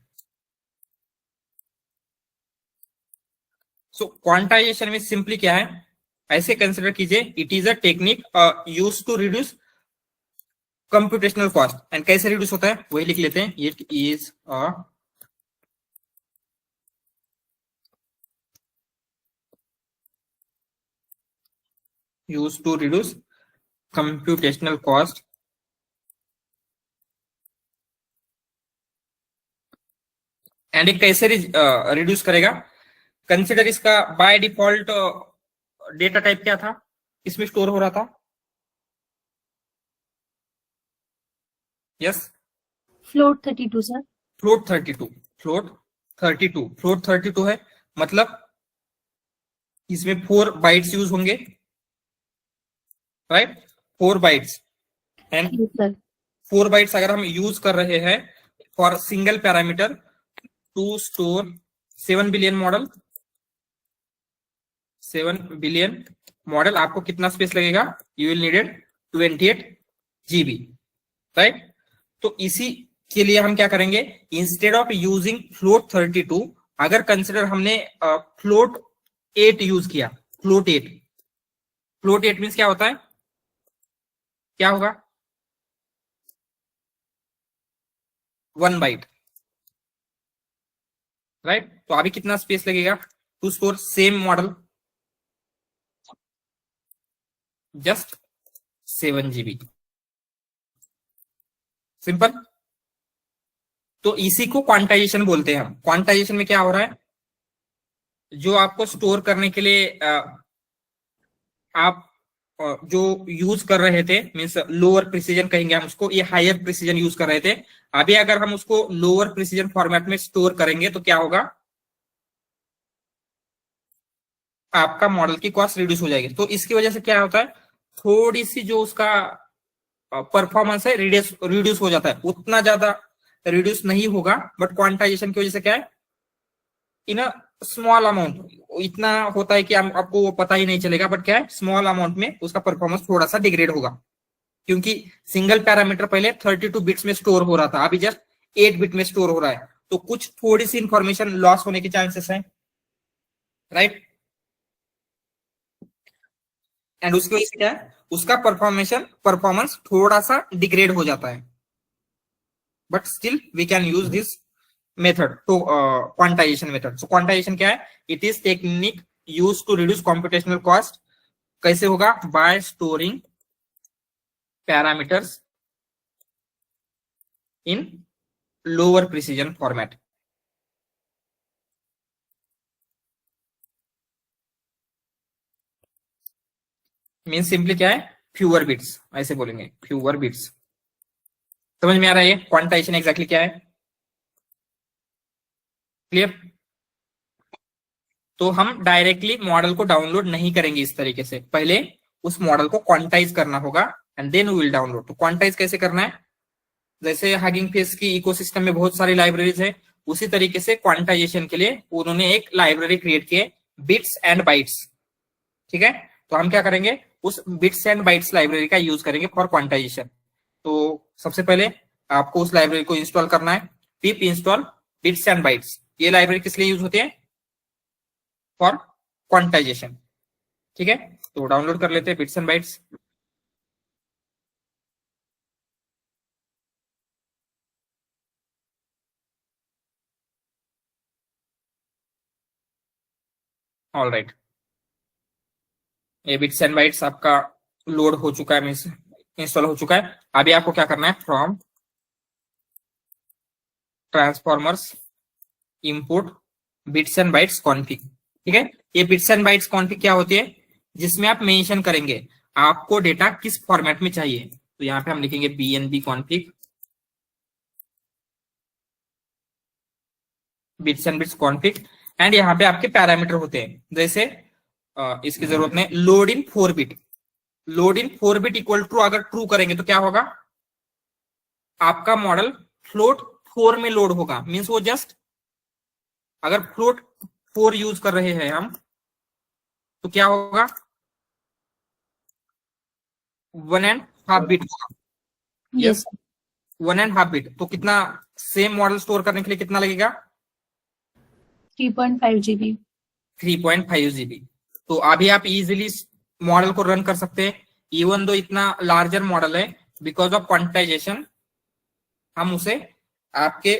So quantisation में सिंपली क्या है, ऐसे कंसिडर कीजिए, it is a technique use to reduce computational cost. And कैसे रिड्यूस होता है वही लिख लेते हैं, it is use to reduce computational cost and एक कैसे रिड्यूस करेगा। कंसिडर इसका बाय डिफॉल्ट डेटा टाइप क्या था, इसमें स्टोर हो रहा था? Yes,
float 32 sir.
फ्लोट 32 है, मतलब इसमें 4 बाइट्स यूज होंगे, right, 4 bytes. And
yes sir.
4 bytes अगर हम यूज कर रहे हैं for single parameter to store 7 billion model, 7 billion model, आपको कितना स्पेस लगेगा? You will needed 28 GB, right. तो इसी के लिए हम क्या करेंगे, इंस्टेड ऑफ यूजिंग फ्लोट 32, अगर कंसिडर हमने फ्लोट 8 यूज किया, फ्लोट 8 मीन्स क्या होता है, क्या होगा? 1 बाइट, राइट। तो अभी कितना स्पेस लगेगा to store same model? Just 7 GB, simple. तो इसी को क्वांटाइजेशन बोलते हैं हम। क्वांटाइजेशन में क्या हो रहा है, जो आपको स्टोर करने के लिए आप जो यूज कर रहे थे, मीन्स लोअर प्रिसीजन कहेंगे हम उसको, ये हायर प्रिसीजन यूज कर रहे थे, अभी अगर हम उसको लोअर प्रिसीजन फॉर्मेट में स्टोर करेंगे तो क्या होगा, आपका मॉडल की कॉस्ट रिड्यूस हो जाएगी। तो इसकी वजह से क्या होता है, थोड़ी सी जो उसका परफॉर्मेंस है रिड्यूस हो जाता है, उतना ज्यादा रिड्यूस नहीं होगा, बट क्वांटाइजेशन की वजह से क्या है, इन अ स्मॉल अमाउंट इतना होता है कि आपको वो पता ही नहीं चलेगा, बट क्या है, स्मॉल अमाउंट में उसका परफॉर्मेंस थोड़ा सा डिग्रेड होगा, क्योंकि सिंगल पैरामीटर पहले 32 बिट्स में स्टोर हो रहा था, अभी जस्ट 8 बिट में स्टोर हो रहा है, तो कुछ थोड़ी सी इंफॉर्मेशन लॉस होने के चांसेस है, राइट। एंड उसकी वजह से क्या है, उसका परफॉर्मेंस थोड़ा सा डिग्रेड हो जाता है, but still we can use this method, तो क्वांटाइजेशन मेथड। सो क्वांटाइजेशन क्या है, it is technique use to reduce computational cost. कैसे होगा, by storing parameters in lower precision format. Mean simply क्या है, फ्यूअर बिट्स, ऐसे बोलेंगे, फ्यूअर बिट्स। समझ में आ रहा है ये क्वांटाइजेशन एग्जैक्टली क्या है, क्लियर। तो हम डायरेक्टली मॉडल को डाउनलोड नहीं करेंगे इस तरीके से, पहले उस मॉडल को क्वांटाइज करना होगा and then we will download. तो क्वांटाइज कैसे करना है, जैसे हगिंग फेस की इकोसिस्टम में बहुत सारी लाइब्रेरीज है, उसी तरीके से क्वांटाइजेशन के लिए उन्होंने एक लाइब्रेरी क्रिएट की है, बिट्स एंड बाइट्स, ठीक है। तो हम क्या करेंगे, उस बिट्स एंड बाइट्स लाइब्रेरी का यूज करेंगे फॉर क्वांटाइजेशन। तो सबसे पहले आपको उस लाइब्रेरी को इंस्टॉल करना है, पिप इंस्टॉल बिट्स एंड बाइट्स। ये लाइब्रेरी किस लिए यूज होती है, फॉर क्वांटाइजेशन, ठीक है। तो डाउनलोड कर लेते हैं bits and bytes. All right, ये बिट्स एंड बाइट्स आपका लोड हो चुका है, मीन्स इंस्टॉल हो चुका है। अभी आपको क्या करना है, from transformers import bits and bytes config, ठीक है। ये बिट्स एंड बाइट्स कॉन्फिग क्या होती है, जिसमें आप मेंशन करेंगे आपको डेटा किस फॉर्मेट में चाहिए। तो यहाँ पे हम लिखेंगे BNB config, bits and bits config, and यहाँ पे आपके पैरामीटर होते हैं, जैसे इसकी जरूरत नहीं, load in 4 bit. Load in 4 bit equal to अगर ट्रू करेंगे तो क्या होगा, आपका मॉडल फ्लोट 4 में लोड होगा। मीन्स वो जस्ट, अगर फ्लोट 4 यूज कर रहे हैं हम तो क्या होगा, 1.5 बिट होगा।
यस
1.5 बिट, तो कितना सेम मॉडल स्टोर करने के लिए कितना लगेगा,
3.5 GB।
3.5 GB। तो अभी आप इजीली मॉडल को रन कर सकते हैं, इवन दो इतना लार्जर मॉडल है, बिकॉज ऑफ क्वांटाइजेशन हम उसे आपके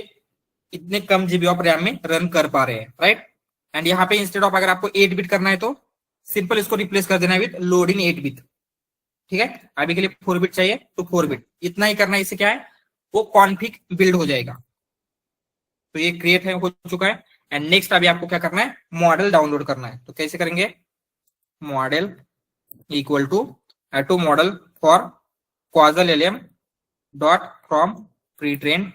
इतने कम जीबी ऑफ रैम में रन कर पा रहे हैं, राइट। एंड यहाँ पे इंस्टेड ऑफ अगर आपको 8 बिट करना है तो सिंपल इसको रिप्लेस कर देना है विद लोड इन 8 बिट, ठीक है। अभी के लिए 4 बिट चाहिए तो 4 बिट, इतना ही करना है। इससे क्या है, वो कॉन्फिग बिल्ड हो जाएगा। तो ये क्रिएट है, हो चुका है। एंड नेक्स्ट अभी आपको क्या करना है, मॉडल डाउनलोड करना है। तो कैसे करेंगे, model equal to auto model for causal LM dot from pre train,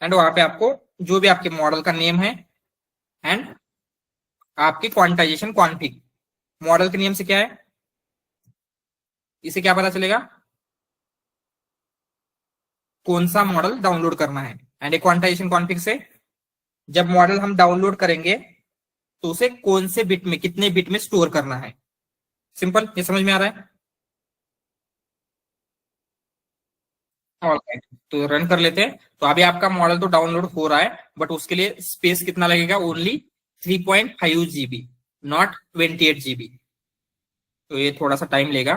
and वहां पे आपको जो भी आपके मॉडल का नेम है एंड आपकी क्वांटाइजेशन कॉन्फिग, मॉडल के नेम से क्या है, इसे क्या पता चलेगा कौन सा मॉडल डाउनलोड करना है। एंड क्वांटाइजेशन कॉन्फिग से जब मॉडल हम डाउनलोड करेंगे तो उसे कौन से बिट में, कितने बिट में स्टोर करना है। सिंपल, ये समझ में आ रहा है। ऑलराइट, तो रन कर लेते हैं। तो अभी आपका मॉडल तो डाउनलोड हो रहा है, बट उसके लिए स्पेस कितना लगेगा, ओनली 3.5 GB, नॉट 28 GB। तो ये थोड़ा सा टाइम लेगा।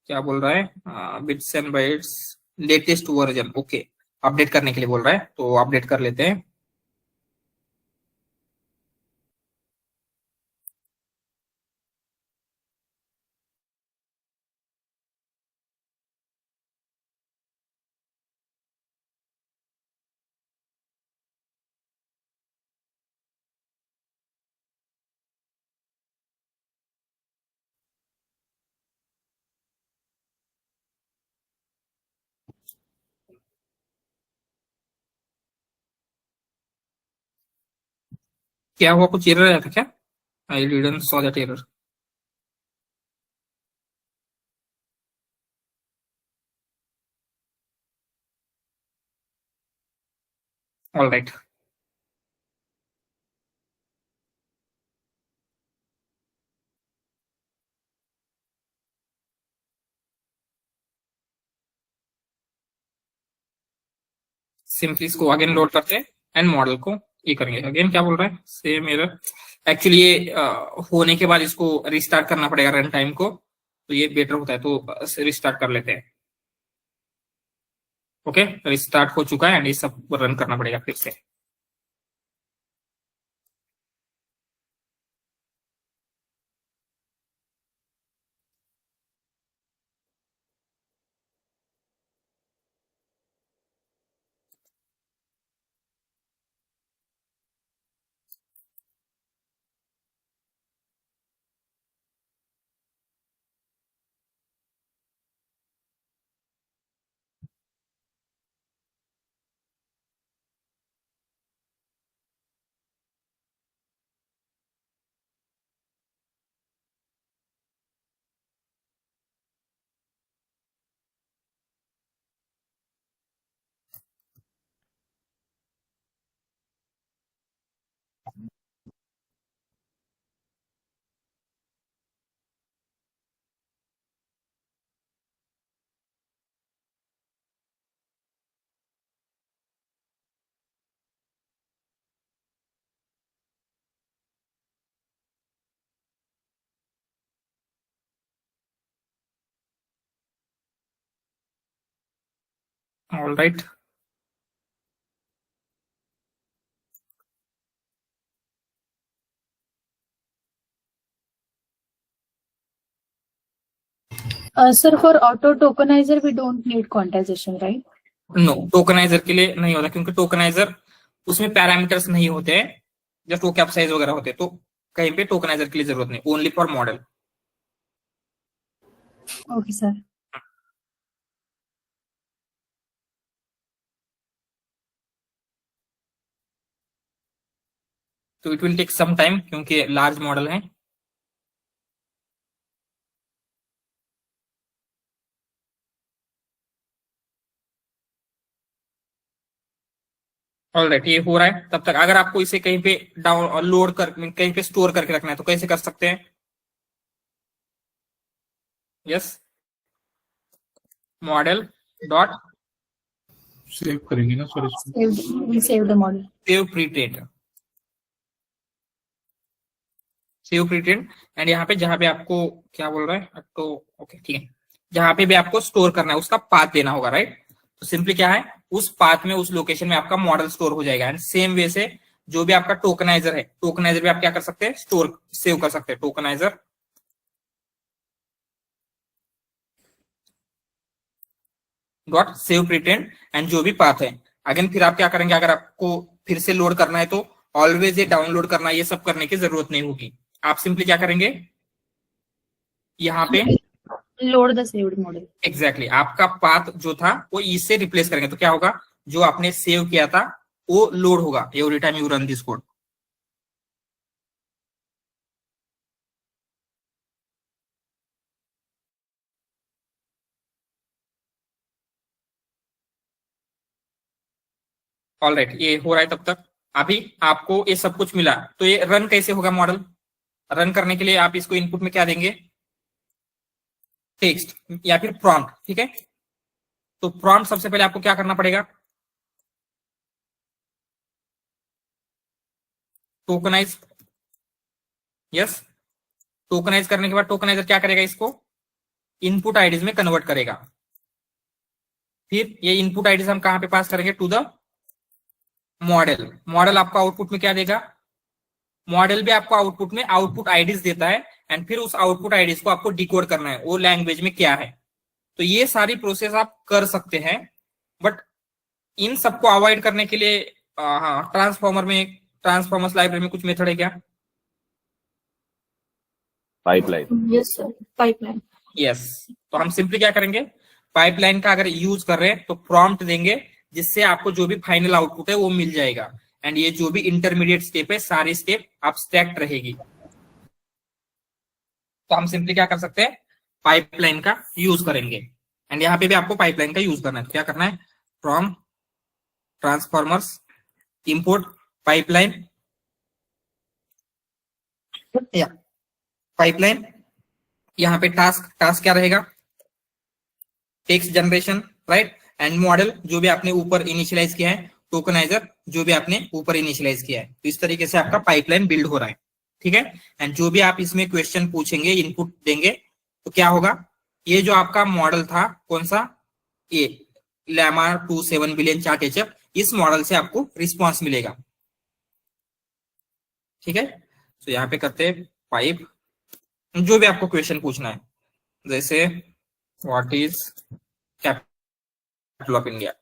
क्या बोल रहा है, bits and bytes latest version, okay, update करने के लिए बोल रहा है, तो अपडेट कर लेते हैं। क्या हुआ, कुछ एरर आया था क्या, I didn't saw that error. Alright, simply इसको अगेन लोड करते हैं एंड मॉडल को ये करेंगे। अगेन क्या बोल रहा है, सेम एरर। एक्चुअली ये होने के बाद इसको रिस्टार्ट करना पड़ेगा रन टाइम को, तो ये बेटर होता है। तो रिस्टार्ट कर लेते हैं। ओके, रिस्टार्ट हो चुका है एंड ये सब रन करना पड़ेगा फिर से। Alright,
Sir, for auto tokenizer, we don't need quantization, right?
No, tokenizer के लिए नहीं होता, क्योंकि टोकनाइजर उसमें पैरामीटर्स नहीं होते हैं, जस्ट वो कैप साइज वगैरह होते हैं। तो कहीं पे टोकनाइजर की जरूरत नहीं, only for model.
Okay sir.
तो it will take some time क्योंकि लार्ज मॉडल है। ऑलराइट, ये हो रहा है। तब तक अगर आपको इसे कहीं पे डाउन लोड कर कहीं पे स्टोर करके रखना है तो कैसे कर सकते हैं? यस, मॉडल डॉट
सेव करेंगे ना सर इसको।
Save the model.
Save pretrained, save pretrained. And यहाँ पे जहां पे आपको क्या बोल रहा है तो ओके ठीक है, जहां पे भी आपको स्टोर करना है उसका पाथ देना होगा, राइट? तो सिंपली क्या है, उस पाथ में उस लोकेशन में आपका मॉडल स्टोर हो जाएगा। एंड सेम वे से जो भी आपका टोकनाइजर है, टोकनाइजर भी आप क्या कर सकते हैं, स्टोर सेव कर सकते हैं। टोकनाइजर डॉट सेव प्रीटेंड एंड जो भी पाथ है। अगेन फिर आप क्या करेंगे, अगर आपको फिर से लोड करना है तो ऑलवेज ये डाउनलोड करना, ये सब करने की जरूरत नहीं होगी। आप सिंपली क्या करेंगे, यहाँ पे
load the saved model.
Exactly आपका पाथ जो था वो इससे रिप्लेस करेंगे। तो क्या होगा, जो आपने सेव किया था वो लोड होगा every time you run this code. Alright, ये हो रहा है। तब तक अभी आपको ये सब कुछ मिला, तो ये रन कैसे होगा मॉडल? रन करने के लिए आप इसको इनपुट में क्या देंगे, टेक्स्ट या फिर प्रॉम्प्ट, ठीक है? तो प्रॉम्प्ट सबसे पहले आपको क्या करना पड़ेगा, टोकनाइज। यस, टोकनाइज करने के बाद टोकनाइजर क्या करेगा, इसको इनपुट आईडीज में कन्वर्ट करेगा। फिर ये इनपुट आईडीज हम कहां पे पास करेंगे, टू द मॉडल। मॉडल आपको आउटपुट में क्या देगा, मॉडल भी आपको आउटपुट में आउटपुट आईडीज देता है। एंड फिर उस आउटपुट आईडीज को आपको डिकोड करना है वो लैंग्वेज में क्या है। तो ये सारी प्रोसेस आप कर सकते हैं, बट इन सबको अवॉइड करने के लिए हाँ, ट्रांसफॉर्मर्स लाइब्रेरी में कुछ मेथड है क्या?
Pipeline.
Yes sir, pipeline.
Yes, तो हम सिंपली क्या करेंगे, पाइपलाइन का अगर यूज कर रहे हैं तो प्रॉम्प्ट देंगे जिससे आपको जो भी फाइनल आउटपुट है वो मिल जाएगा। एंड ये जो भी इंटरमीडिएट स्टेप है सारी स्टेप आप स्टैक्ड रहेगी। तो हम सिंपली क्या कर सकते हैं, पाइपलाइन का यूज करेंगे। एंड यहाँ पे भी आपको पाइपलाइन का यूज करना है। तो क्या करना है, फ्रॉम ट्रांसफॉर्मर्स इंपोर्ट पाइपलाइन, या पाइपलाइन। यहाँ पे टास्क क्या रहेगा, text generation, right? And model जो भी आपने ऊपर इनिशियलाइज किया है, टोकनाइजर जो भी आपने ऊपर इनिशियलाइज किया है। तो इस तरीके से आपका पाइपलाइन बिल्ड हो रहा है, ठीक है? एंड जो भी आप इसमें क्वेश्चन पूछेंगे, इनपुट देंगे, तो क्या होगा, ये जो आपका मॉडल था कौन सा, ये लैमा 27 बिलियन चार्ट एचएफ, इस मॉडल से आपको रिस्पॉन्स मिलेगा, ठीक है? तो यहाँ पे करते हैं पाइप, जो भी आपको क्वेश्चन पूछना है, जैसे what is capital of India,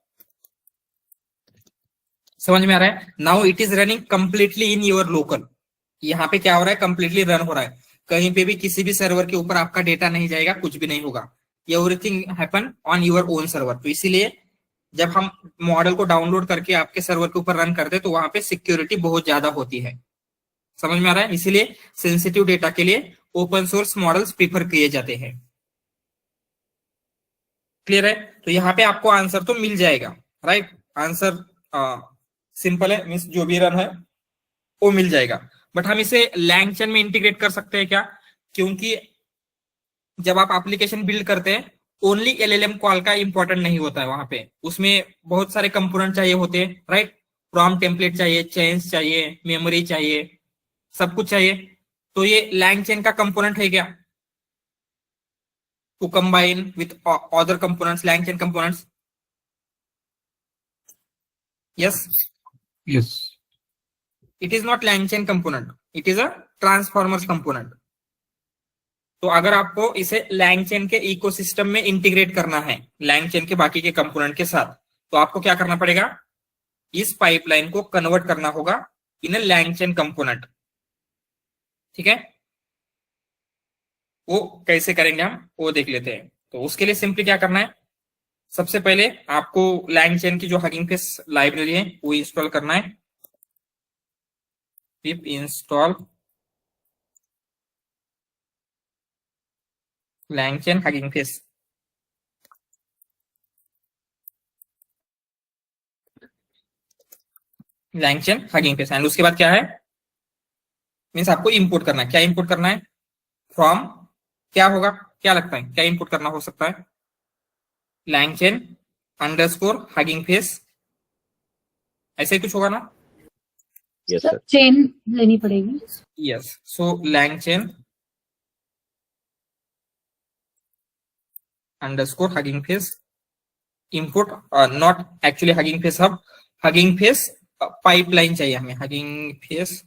समझ में आ रहा है? Now it is running completely in your local. यहाँ पे क्या हो रहा है, कंप्लीटली रन हो रहा है, कहीं पे भी किसी भी सर्वर के ऊपर आपका डेटा नहीं जाएगा, कुछ भी नहीं होगा। Everything happen on your own server. तो इसीलिए जब हम मॉडल को डाउनलोड करके आपके सर्वर के ऊपर रन करते हैं तो वहां पे सिक्योरिटी बहुत ज्यादा होती है, समझ में आ रहा है? इसीलिए सेंसिटिव डेटा के लिए ओपन सोर्स मॉडल्स प्रीफर किए जाते हैं। क्लियर है? तो यहाँ पे आपको आंसर तो मिल जाएगा, राइट? आंसर सिंपल है, मीन्स जो भी रन है वो मिल जाएगा। बट हम इसे लैंगचैन में इंटीग्रेट कर सकते हैं क्या? क्योंकि जब आप एप्लीकेशन बिल्ड करते हैं ओनली एलएलएम कॉल का इंपॉर्टेंट नहीं होता है, वहां पे उसमें बहुत सारे कंपोनेंट चाहिए होते हैं, राइट? प्रॉम्प्ट टेम्पलेट चाहिए, चेन्स चाहिए, मेमोरी चाहिए, सब कुछ चाहिए। तो ये लैंगचैन का कंपोनेंट है क्या, to combine with other components, LangChain components? Yes,
Yes.
it is not LangChain component, it is a transformers component. तो अगर आपको इसे LangChain के इकोसिस्टम में इंटीग्रेट करना है, LangChain के बाकी के कंपोनेंट के साथ, तो आपको क्या करना पड़ेगा, इस पाइपलाइन को कन्वर्ट करना होगा इन अ LangChain कंपोनेंट। ठीक है, वो कैसे करेंगे हम वो देख लेते हैं। तो उसके लिए सिंपली क्या करना है, सबसे पहले आपको LangChain की जो हगिंग फेस लाइब्रेरी है वो इंस्टॉल करना है। पिप install LangChain hugging face. LangChain hugging face and उसके बाद क्या है, मीन्स आपको इंपोर्ट करना है। क्या इंपोर्ट करना है, फ्रॉम क्या होगा, क्या लगता है क्या इंपोर्ट करना हो सकता है, LangChain अंडरस्कोर हगिंग फेस, ऐसे ही कुछ होगा ना।
Yes sir.
चेन लेनी पड़ेगी।
Yes, so LangChain underscore hugging face import, not actually hugging Face hub, hugging face pipeline चाहिए हमें, हगिंग फेस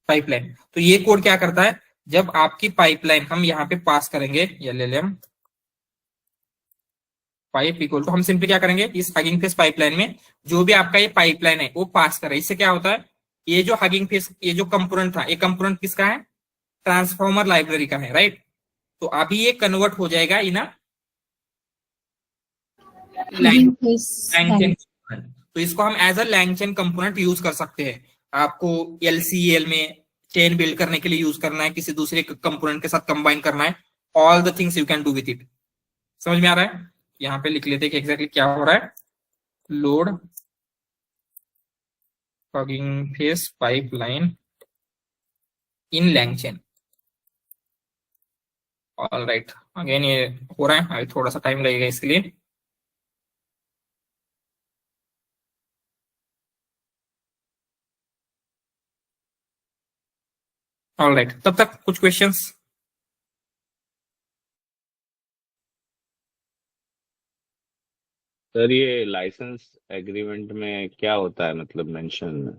पाइपलाइन। तो ये कोड क्या करता है, जब आपकी पाइपलाइन हम यहाँ पे पास करेंगे LLM पाइप इक्वल टू, हम सिंपली क्या करेंगे, इस हगिंग फेस पाइपलाइन में जो भी आपका ये पाइपलाइन है वो पास करे। इससे क्या होता है, ये जो हगिंग फेस ये जो कंपोनेंट था, ये कंपोनेंट किसका है, ट्रांसफॉर्मर लाइब्रेरी का है, राइट। तो अभी ये कन्वर्ट हो जाएगा इन LangChain। तो इसको हम as a LangChain component use कर सकते हैं। आपको LCL में चेन बिल्ड करने के लिए यूज करना है, किसी दूसरे कंपोनेंट के साथ कंबाइन करना है, all the things you can do with it. समझ में आ रहा है, यहाँ पे लिख लेते हैं कि एग्जैक्टली क्या हो रहा है, लोड हगिंग फेस पाइपलाइन इन LangChain। ऑल राइट, अगेन ये हो रहा है, अभी थोड़ा सा टाइम लगेगा इसके लिए। ऑल राइट, तब तक कुछ क्वेश्चंस।
सर ये लाइसेंस एग्रीमेंट में क्या होता है, मतलब मेंशन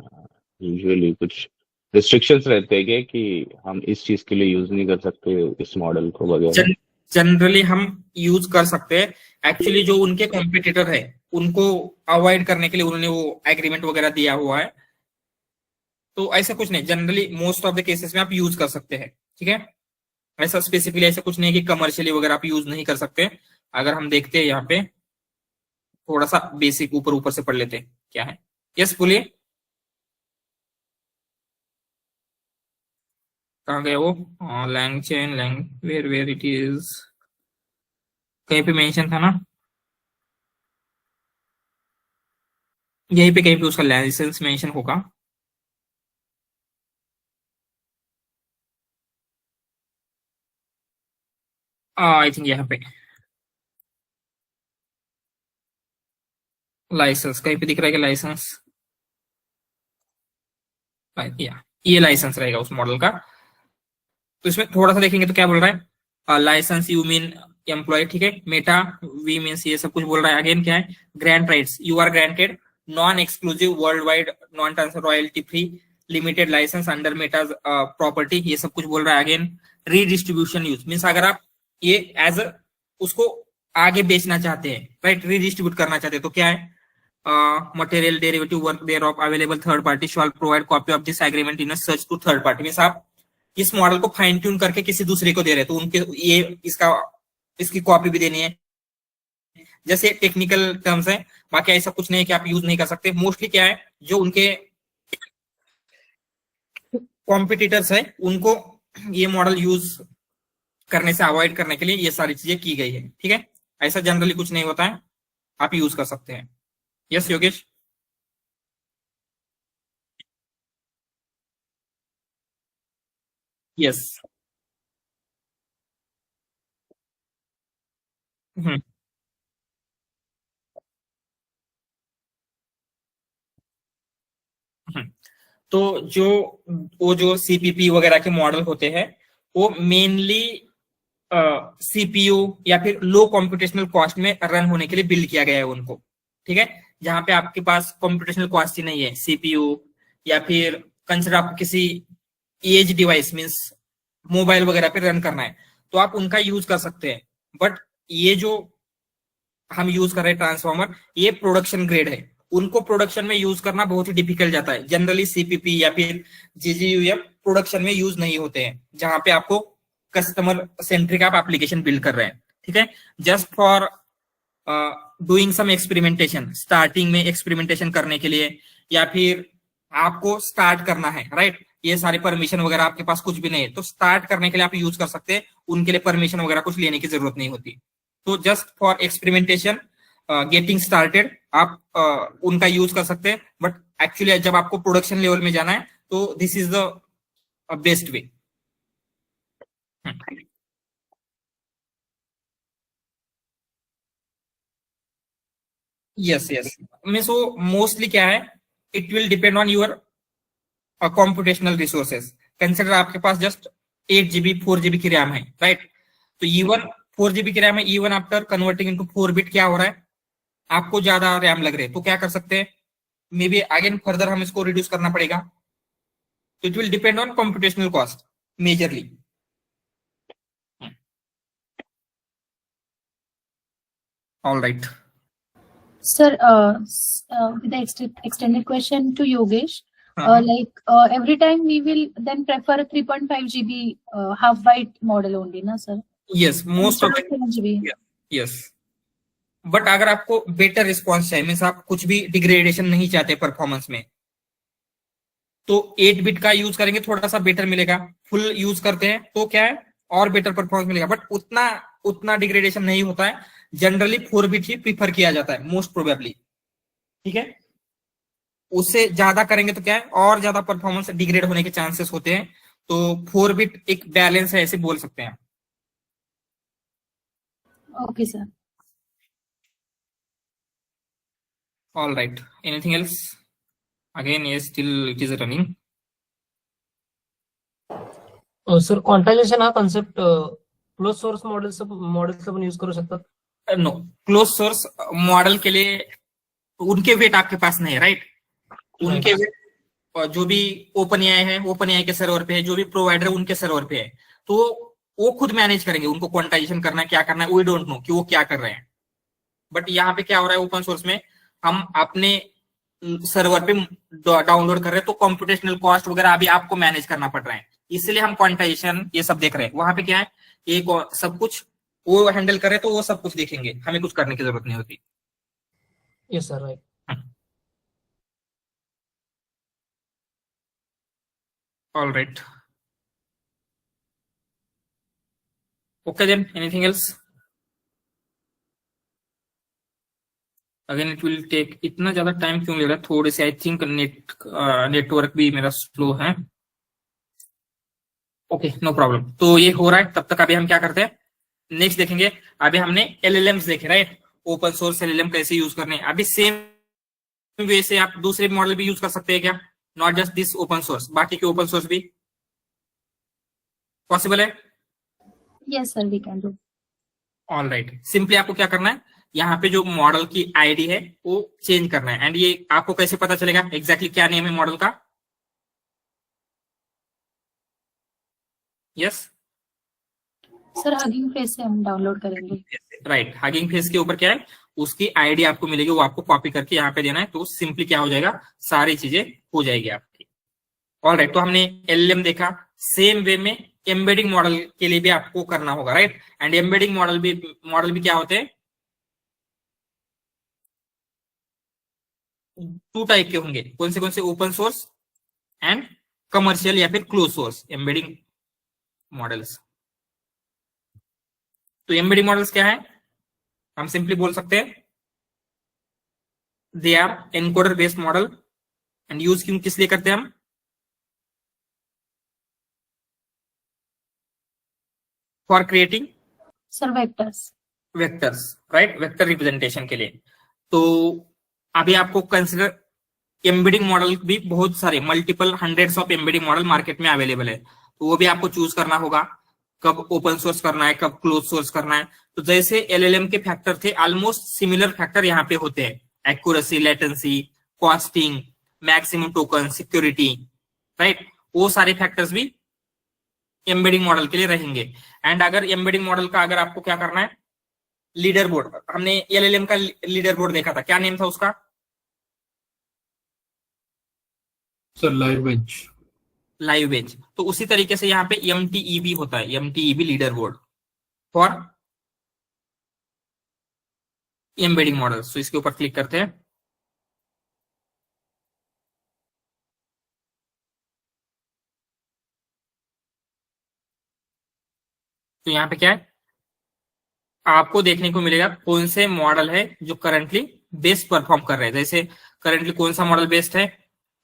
यूजुअली कुछ रिस्ट्रिक्शंस रहते हैं क्या कि हम इस चीज के लिए यूज नहीं कर सकते इस मॉडल को वगैरह।
जनरली हम यूज कर सकते हैं, एक्चुअली जो उनके कॉम्पिटिटर है उनको अवॉइड करने के लिए उन्होंने वो एग्रीमेंट वगैरह दिया हुआ है। तो ऐसा कुछ नहीं, generally most of the cases में आप यूज कर सकते हैं, ठीक है। ऐसा स्पेसिफिकली ऐसा कुछ नहीं है कि कमर्शियली वगैरह आप यूज नहीं कर सकते। अगर हम देखते हैं यहाँ पे थोड़ा सा बेसिक ऊपर ऊपर से पढ़ लेते हैं क्या है। यस बोलिए, कहाँ गए वो, LangChain वेयर इट इज, कहीं पे मेंशन था ना, यहीं पे कहीं पे उसका लाइसेंस मेंशन होगा। आई थिंक यहाँ पे लाइसेंस कहीं पे दिख रहा है कि लाइसेंस, ये लाइसेंस रहेगा उस मॉडल का। तो इसमें थोड़ा सा देखेंगे तो क्या बोल रहा है, लाइसेंस यू मीन एम्प्लॉय, ठीक है। मेटा वी मीन्स ये सब कुछ बोल रहा है। अगेन क्या है, grant rights, you are granted non exclusive world wide non transfer royalty free limited license under Meta's property, ये सब कुछ बोल रहा है। अगेन रीडिस्ट्रीब्यूशन यूज मीन्स अगर आप ये एज उसको आगे बेचना चाहते हैं, राइट, रीडिस्ट्रीब्यूट करना चाहते हैं, तो क्या है, material derivative work there of available third party shall provide copy of this agreement in search to third party. Means आप इस मॉडल को फाइन ट्यून करके किसी दूसरे को दे रहे हैं तो उनके ये इसकी कॉपी भी देनी है। जैसे टेक्निकल टर्म्स है, बाकी ऐसा कुछ नहीं है कि आप यूज नहीं कर सकते। मोस्टली क्या है, जो उनके कॉम्पिटिटर्स है उनको ये मॉडल यूज करने से अवॉइड करने के लिए ये सारी चीजें की गई है, ठीक है। ऐसा जनरली कुछ नहीं होता है, आप यूज कर सकते हैं। यस योगेश, यस, तो वो जो CPP वगैरह के मॉडल होते हैं वो मेनली CPU या फिर लो कॉम्पिटेशनल कॉस्ट में रन होने के लिए बिल्ड किया गया है उनको, ठीक है। जहां पे आपके पास कॉम्पिटेशनल कॉस्ट ही नहीं है, CPU या फिर कंसिडर आपको किसी एज डिवाइस मींस मोबाइल वगैरह पे रन करना है तो आप उनका यूज कर सकते हैं। बट ये जो हम यूज कर रहे हैं ट्रांसफॉर्मर, ये प्रोडक्शन ग्रेड है, उनको प्रोडक्शन में यूज करना बहुत ही डिफिकल्ट जाता है। जनरली सीपीपी या फिर जीजीयूएम प्रोडक्शन में यूज नहीं होते हैं, जहां पे आपको कस्टमर सेंट्रिक आप एप्लीकेशन बिल्ड कर रहे हैं, ठीक है। Just for doing some experimentation, starting में एक्सपेरिमेंटेशन करने के लिए, या फिर आपको स्टार्ट करना है, राइट, ये सारे परमिशन वगैरह आपके पास कुछ भी नहीं है, तो स्टार्ट करने के लिए आप यूज कर सकते हैं, उनके लिए परमिशन वगैरह कुछ लेने की जरूरत नहीं होती। तो just for experimentation, getting started आप उनका यूज कर सकते हैं, बट एक्चुअली जब आपको प्रोडक्शन लेवल में जाना है तो this is the best way. Yes yes, मैं सो मोस्टली क्या है, it will depend on your computational resources. Consider आपके पास जस्ट 8 GB 4 GB की रैम है, राइट, तो इवन 4 GB की रैम है, even after converting into 4 bit क्या हो रहा है, आपको ज्यादा रैम लग रहे हैं, तो क्या कर सकते हैं, मे बी अगेन फर्दर हम इसको रिड्यूस करना पड़ेगा। तो it will depend on computational cost majorly. All right
Sir, with the extended question to Yogesh, like every time we will then prefer a 3.5 GB half byte model only, na sir?
Yes, most of
7 GB.
Yes, but अगर आपको better response चाहिए, means आप कुछ भी degradation नहीं चाहते performance में, तो 8 बिट का यूज करेंगे, थोड़ा सा बेटर मिलेगा। फुल यूज करते हैं तो क्या है, और बेटर परफॉर्मेंस मिलेगा, बट उतना डिग्रेडेशन नहीं होता है। जनरली 4 बिट ही प्रीफर किया जाता है मोस्ट प्रोबेबली, ठीक है। उससे ज्यादा करेंगे तो क्या है, और ज्यादा परफॉर्मेंस डिग्रेड होने के चांसेस होते हैं, तो 4 बिट एक बैलेंस है, ऐसे बोल सकते हैं।
Okay, sir.
All right, anything else? Again, yes, still it is running.
Sir quantisation हा कन्सेप्ट क्लोज सोर्स मॉडेलचा पण यूज करू शकतात?
नो, क्लोज सोर्स मॉडल के लिए उनके वेट आपके पास नहीं है, राइट, उनके वेट जो भी ओपन एआई है, ओपन एआई के सर्वर पे है, जो भी प्रोवाइडर है उनके सर्वर पे है, तो वो खुद मैनेज करेंगे, उनको क्वांटाइजेशन करना है, क्या करना है, वी डोंट नो कि वो क्या कर रहे हैं। बट यहाँ पे क्या हो रहा है, ओपन सोर्स में हम अपने सर्वर पे डाउनलोड कर रहे हैं, तो कंप्यूटेशनल कॉस्ट वगैरह अभी आपको मैनेज करना पड़ रहा है, इसलिए हम क्वांटाइजेशन ये सब देख रहे हैं। वहां पे क्या है, एक सब कुछ वो हैंडल करे, तो वो सब कुछ देखेंगे, हमें कुछ करने की जरूरत नहीं होती।
Yes sir, right.
All right. Okay then, anything else? Again, it will take, इतना ज्यादा टाइम क्यों ले रहा है, थोड़े से आई थिंक नेटवर्क भी मेरा स्लो है। ओके, नो प्रॉब्लम, तो ये हो रहा है, तब तक अभी हम क्या करते हैं, नेक्स्ट देखेंगे। अभी हमने एलएलएम्स देखे, राइट, ओपन सोर्स एलएलएम कैसे यूज करने हैं। अभी सेम वे से आप दूसरे मॉडल भी यूज कर सकते हैं क्या, not just this open source, बाकी के ओपन सोर्स भी पॉसिबल है?
Yes, sir, we can do.
All right, simply आपको क्या करना है, यहाँ पे जो मॉडल की आईडी है वो चेंज करना है। एंड ये आपको कैसे पता चलेगा एग्जैक्टली क्या नेम है मॉडल का? यस
सर हगिंग फेस से हम डाउनलोड करेंगे।
राइट, हगिंग फेस के ऊपर क्या है, उसकी आईडी आपको मिलेगी, वो आपको कॉपी करके यहाँ पे देना है, तो सिंपली क्या हो जाएगा, सारी चीजें हो जाएगी आपकी। ऑल राइट, तो हमने एलएलएम देखा, सेम वे में एम्बेडिंग मॉडल के लिए भी आपको करना होगा, राइट। एंड एम्बेडिंग मॉडल भी क्या होते हैं, 2 टाइप के होंगे, कौन से ओपन सोर्स एंड कमर्शियल या फिर क्लोज सोर्स एम्बेडिंग मॉडल्स। तो एम्बेडिंग मॉडल्स क्या है, हम सिंपली बोल सकते हैं they are encoder based model. And use क्यों किस लिए करते हैं हम, for creating
sir
vectors, right, vector representation के लिए। तो अभी आपको कंसिडर एम्बेडिंग मॉडल भी बहुत सारे multiple hundreds of embedding model market में अवेलेबल है, तो वो भी आपको चूज करना होगा, कब ओपन सोर्स करना है, कब क्लोज सोर्स करना है। तो जैसे एलएलएम के फैक्टर थे, ऑलमोस्ट सिमिलर फैक्टर यहाँ पे होते हैं, accuracy, latency, costing, maximum token, security, right, वो सारे फैक्टर्स भी एम्बेडिंग मॉडल के लिए रहेंगे। एंड अगर एम्बेडिंग मॉडल का अगर आपको क्या करना है, लीडर बोर्ड, हमने एलएलएम का लीडर बोर्ड देखा था, क्या नेम था उसका?
Sir live bench.
Live bench. तो उसी तरीके से यहाँ पे एमटीईबी होता है, MTEB leader board for embedding models. तो इसके ऊपर क्लिक करते हैं। तो यहाँ पे क्या है, आपको देखने को मिलेगा कौन से मॉडल है जो करंटली बेस्ट परफॉर्म कर रहे हैं। जैसे करंटली कौन सा मॉडल बेस्ट है?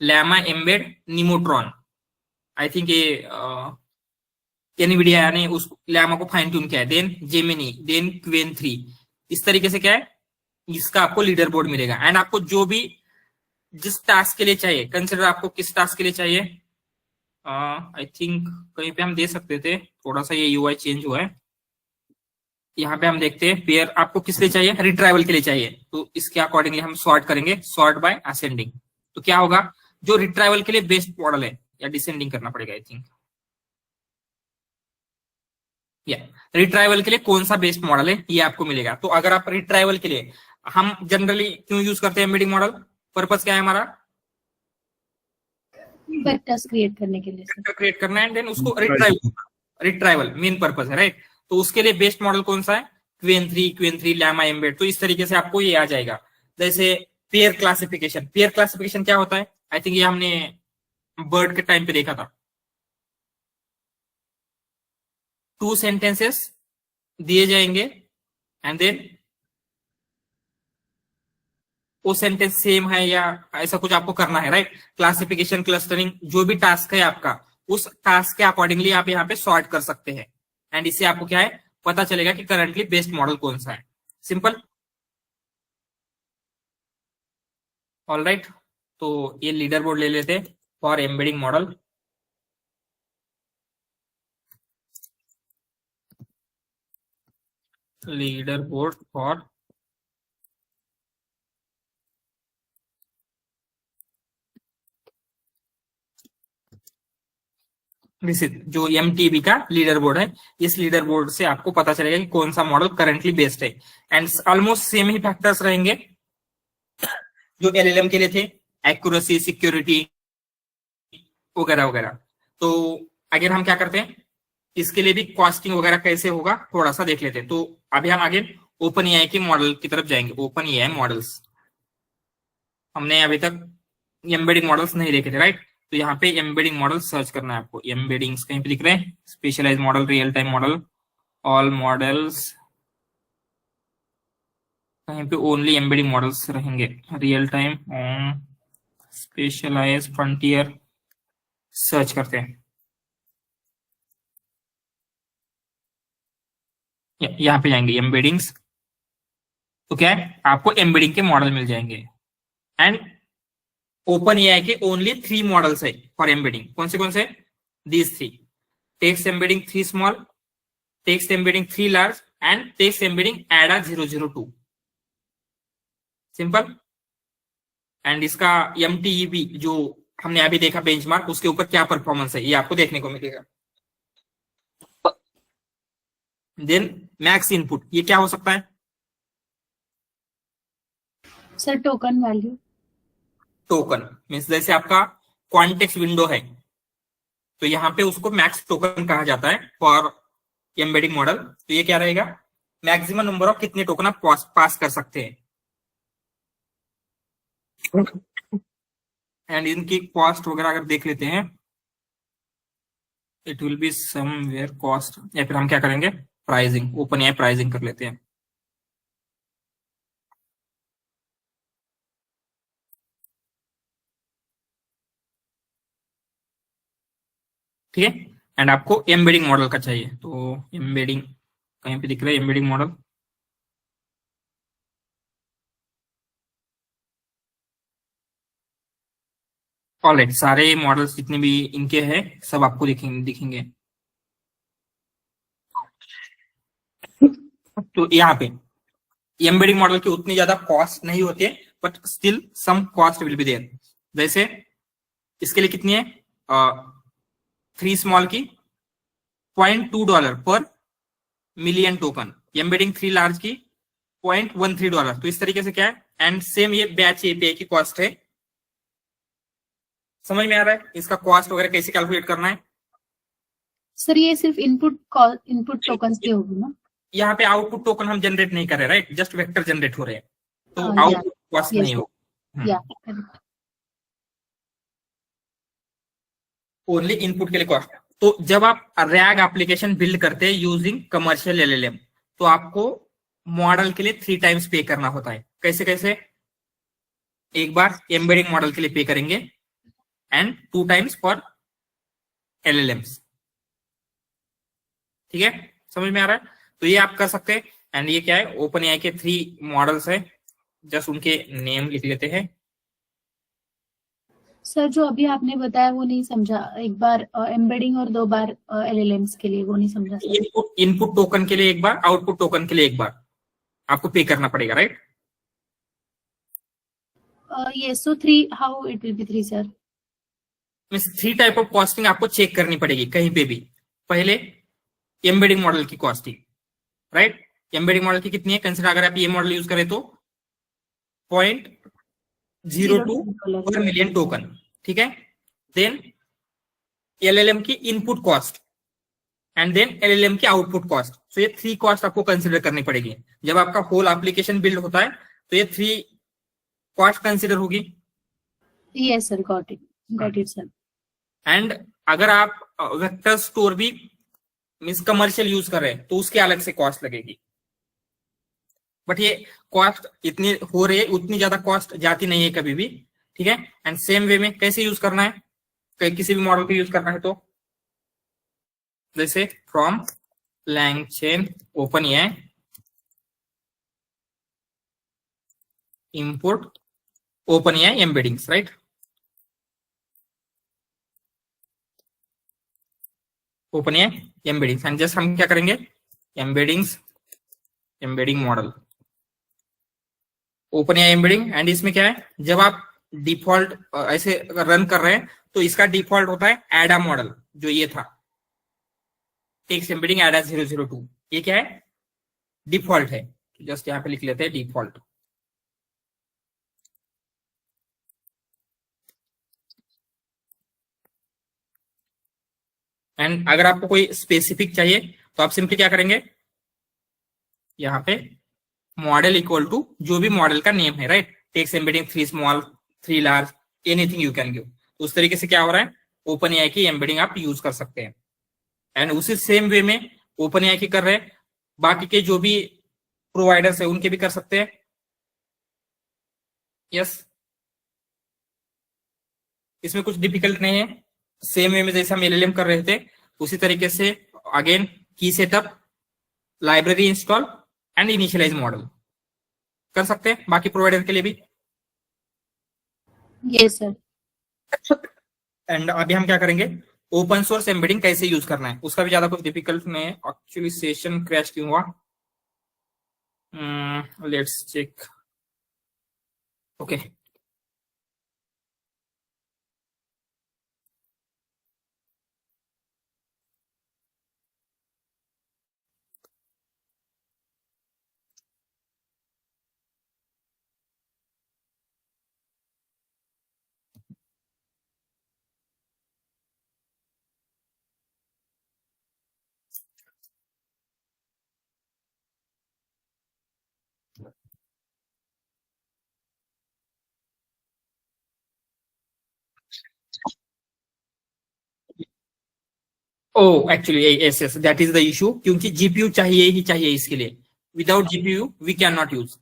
Llama embed Nemotron. I think ये एनवीडिया ने उस लैमा को फाइन ट्यून किया है। Then Gemini, then Qwen 3। इस तरीके से क्या है, इसका आपको लीडर बोर्ड मिलेगा। एंड आपको जो भी जिस टास्क के लिए चाहिए, कंसिडर आपको किस टास्क के लिए चाहिए, आई थिंक कहीं पे हम दे सकते थे, थोड़ा सा ये यूआई चेंज हुआ है। यहाँ पे हम देखते हैं पेयर आपको किस लिए चाहिए, रिट्राइवल के लिए चाहिए। तो इसके अकॉर्डिंगली हम सॉर्ट करेंगे, सॉर्ट बाय असेंडिंग। तो क्या होगा, जो रिट्राइवल के लिए बेस्ट मॉडल है, या डिसेंडिंग करना पड़ेगा आई थिंक, या रिट्राइवल के लिए कौन सा बेस्ट मॉडल है ये आपको मिलेगा। तो अगर आप रिट्राइवल के लिए, हम जनरली क्यों यूज करते हैं एम्बेडिंग मॉडल, पर्पस क्या है हमारा?
वेक्टर्स क्रिएट करने के लिए सर।
वेक्टर क्रिएट करना है एंड देन उसको रिट्राइवल मेन पर्पस है, राइट। तो उसके लिए बेस्ट मॉडल कौन सा है? क्वेन 3 लैमा एम्बेड। तो इस तरीके से आपको ये आ जाएगा। जैसे पेयर क्लासिफिकेशन, पेयर क्लासिफिकेशन क्या होता है? आई थिंक ये हमने बर्ड के टाइम पे देखा था। 2 सेंटेंसेस दिए जाएंगे एंड देन वो सेंटेंस सेम है या ऐसा कुछ आपको करना है, राइट। क्लासिफिकेशन, क्लस्टरिंग, जो भी टास्क है आपका, उस टास्क के अकॉर्डिंगली आप यहाँ पे सॉर्ट कर सकते हैं। एंड इससे आपको क्या है, पता चलेगा कि करंटली बेस्ट मॉडल कौन सा है। Simple, all right. तो ये लीडर बोर्ड ले लेते for embedding model. Leader board for जो एमटीबी का लीडर बोर्ड है, इस लीडर बोर्ड से आपको पता चलेगा कि कौन सा मॉडल करंटली बेस्ट है। And almost same he factors रहेंगे जो एलएलएम के लिए थे, एक्यूरेसी, सिक्योरिटी वगैरह वगैरह। तो अगर हम क्या करते हैं, इसके लिए भी कॉस्टिंग वगैरह कैसे होगा थोड़ा सा देख लेते हैं। तो अभी हम आगे ओपन एआई के मॉडल की तरफ जाएंगे। ओपन एआई मॉडल्स, हमने अभी तक एम्बेडिंग मॉडल्स नहीं देखे थे, राइट। तो यहाँ पे एम्बेडिंग मॉडल सर्च करना है आपको। एम्बेडिंग्स कहीं पे दिख रहे हैं, specialise model, real time model, all models, कहीं पे ओनली एम्बेडिंग मॉडल्स रहेंगे। Real time, specialise, frontier, search करते हैं। यहाँ पे जाएंगे एम्बेडिंग्स। तो क्या है, आपको एम्बेडिंग के मॉडल मिल जाएंगे। एंड ओपन एआई के ओनली 3 मॉडल्स है फॉर एम्बेडिंग। कौन से? These 3, text embedding 3 small, text embedding 3 large and text embedding एडा 002। सिंपल। एंड इसका एमटीईबी जो हमने अभी देखा बेंचमार्क, उसके ऊपर क्या परफॉर्मेंस है ये आपको देखने को मिलेगा। देन मैक्स इनपुट, ये क्या हो सकता है?
Sir token value.
Token means जैसे आपका क्वांटेक्स विंडो है, तो यहाँ पे उसको मैक्स टोकन कहा जाता है फॉर एम्बेडिंग मॉडल। तो ये क्या रहेगा, मैक्सिमम नंबर ऑफ कितने टोकन आप पास कर सकते हैं। एंड इनकी कॉस्ट वगैरह अगर देख लेते हैं, it will be somewhere cost, या फिर हम क्या करेंगे, प्राइसिंग, ओपन एआई प्राइसिंग कर लेते हैं। ठीक है। एंड आपको एम्बेडिंग मॉडल का चाहिए, तो एम्बेडिंग कहीं पे दिख रहा है, एम्बेडिंग मॉडल। ऑलराइट, सारे मॉडल्स जितने भी इनके हैं सब आपको दिखेंगे। तो यहाँ पे एम्बेडिंग मॉडल की उतनी ज्यादा कॉस्ट नहीं होती है, but still some cost will be there. जैसे इसके लिए कितनी है, 3 स्मॉल की $0.2 पर मिलियन टोकन, एम्बेडिंग 3 लार्ज की $0.13। तो इस तरीके से क्या है, एंड सेम ये बैच एपीआई की कॉस्ट है। समझ में आ रहा है इसका कॉस्ट वगैरह कैसे कैलकुलेट करना है?
सर ये सिर्फ इनपुट टोकन्स की होगी ना?
यहाँ पे आउटपुट टोकन हम जनरेट नहीं कर रहे, राइट, जस्ट वेक्टर जनरेट हो रहे हैं, तो
या
आउटपुट कॉस्ट
यस
नहीं हो,
या करेक्ट।
ओनली इनपुट के लिए कॉस्ट। तो जब आप रैग एप्लीकेशन बिल्ड करते हैं यूजिंग कमर्शियल एलएलएम, तो आपको मॉडल के लिए 3 टाइम्स पे करना होता है। कैसे कैसे? एक बार एम्बेडिंग मॉडल के लिए पे करेंगे एंड 2 टाइम्स फॉर एलएलएम्स। ठीक है, समझ में आ रहा है? तो ये आप कर सकते हैं। एंड ये क्या है, ओपन एआई के 3 मॉडल्स है, जस्ट उनके नेम लिख लेते हैं।
सर जो अभी आपने बताया वो नहीं समझा, एक बार एम्बेडिंग और 2 बार एलएलएम्स के लिए, वो नहीं समझा सर।
इनपुट टोकन के लिए एक बार, आउटपुट टोकन के लिए एक बार आपको पे करना पड़ेगा, right?
Yes, so 3 how it will B 3 sir?
Means 3 type of costing आपको चेक करनी पड़ेगी कहीं पे भी। पहले एम्बेडिंग मॉडल की कॉस्टिंग, राइट? एम्बेडिंग मॉडल की कितनी है? कंसिडर अगर आप ये मॉडल यूज करें तो 0.02 पर मिलियन टोकन, ठीक है। देन एलएलएम की input cost and then LLM की आउटपुट कॉस्ट। सो ये 3 कॉस्ट आपको कंसिडर करनी पड़ेगी। जब आपका होल एप्लीकेशन बिल्ड होता है तो ये 3 कॉस्ट कंसिडर होगी।
Yes sir, got it sir.
And अगर आप वेक्टर स्टोर भी मीन्स कमर्शियल यूज कर रहे हैं तो उसके अलग से कॉस्ट लगेगी। बट ये कॉस्ट इतनी हो रही है, उतनी ज्यादा कॉस्ट जाती नहीं है कभी भी, ठीक है। एंड सेम वे में कैसे यूज करना है, किसी भी मॉडल को यूज करना है तो जैसे from LangChain open AI import open AI embeddings, right? Open AI embeddings and just हम क्या करेंगे, embeddings embedding model open AI embedding. And इसमें क्या है, जब आप डिफॉल्ट ऐसे रन कर रहे हैं तो इसका डिफॉल्ट होता है एडा मॉडल, जो ये था टेक्स्ट एम्बेडिंग एडा 002। ये क्या है, डिफॉल्ट है। जस्ट यहाँ पे लिख लेते हैं डिफॉल्ट। एंड अगर आपको कोई स्पेसिफिक चाहिए तो आप सिंपली क्या करेंगे, यहाँ पे मॉडल इक्वल टू जो भी मॉडल का नेम है, right? Text embedding 3 small 3 large anything you can give. उस तरीके से क्या हो रहा है, ओपन एआई की एम्बेडिंग आप यूज कर सकते हैं। एंड उसी सेम वे में ओपन एआई की कर रहे हैं, बाकी के जो भी प्रोवाइडर्स है उनके भी कर सकते हैं। यस, इसमें कुछ डिफिकल्ट नहीं है। सेम वे में जैसे हम एलएलएम कर रहे थे उसी तरीके से अगेन की setup, library install and initialise model कर सकते हैं बाकी प्रोवाइडर के लिए भी।
Yes sir.
एंड अभी हम क्या करेंगे, ओपन सोर्स एम्बेडिंग कैसे यूज करना है, उसका भी ज्यादा कुछ डिफिकल्ट नहीं है। एक्चुअली सेशन क्रैश क्यों हुआ, let's check. Okay, oh actually yes yes, that is the issue, क्योंकि जीपीयू चाहिए ही चाहिए इसके लिए। Without GPU we can not use.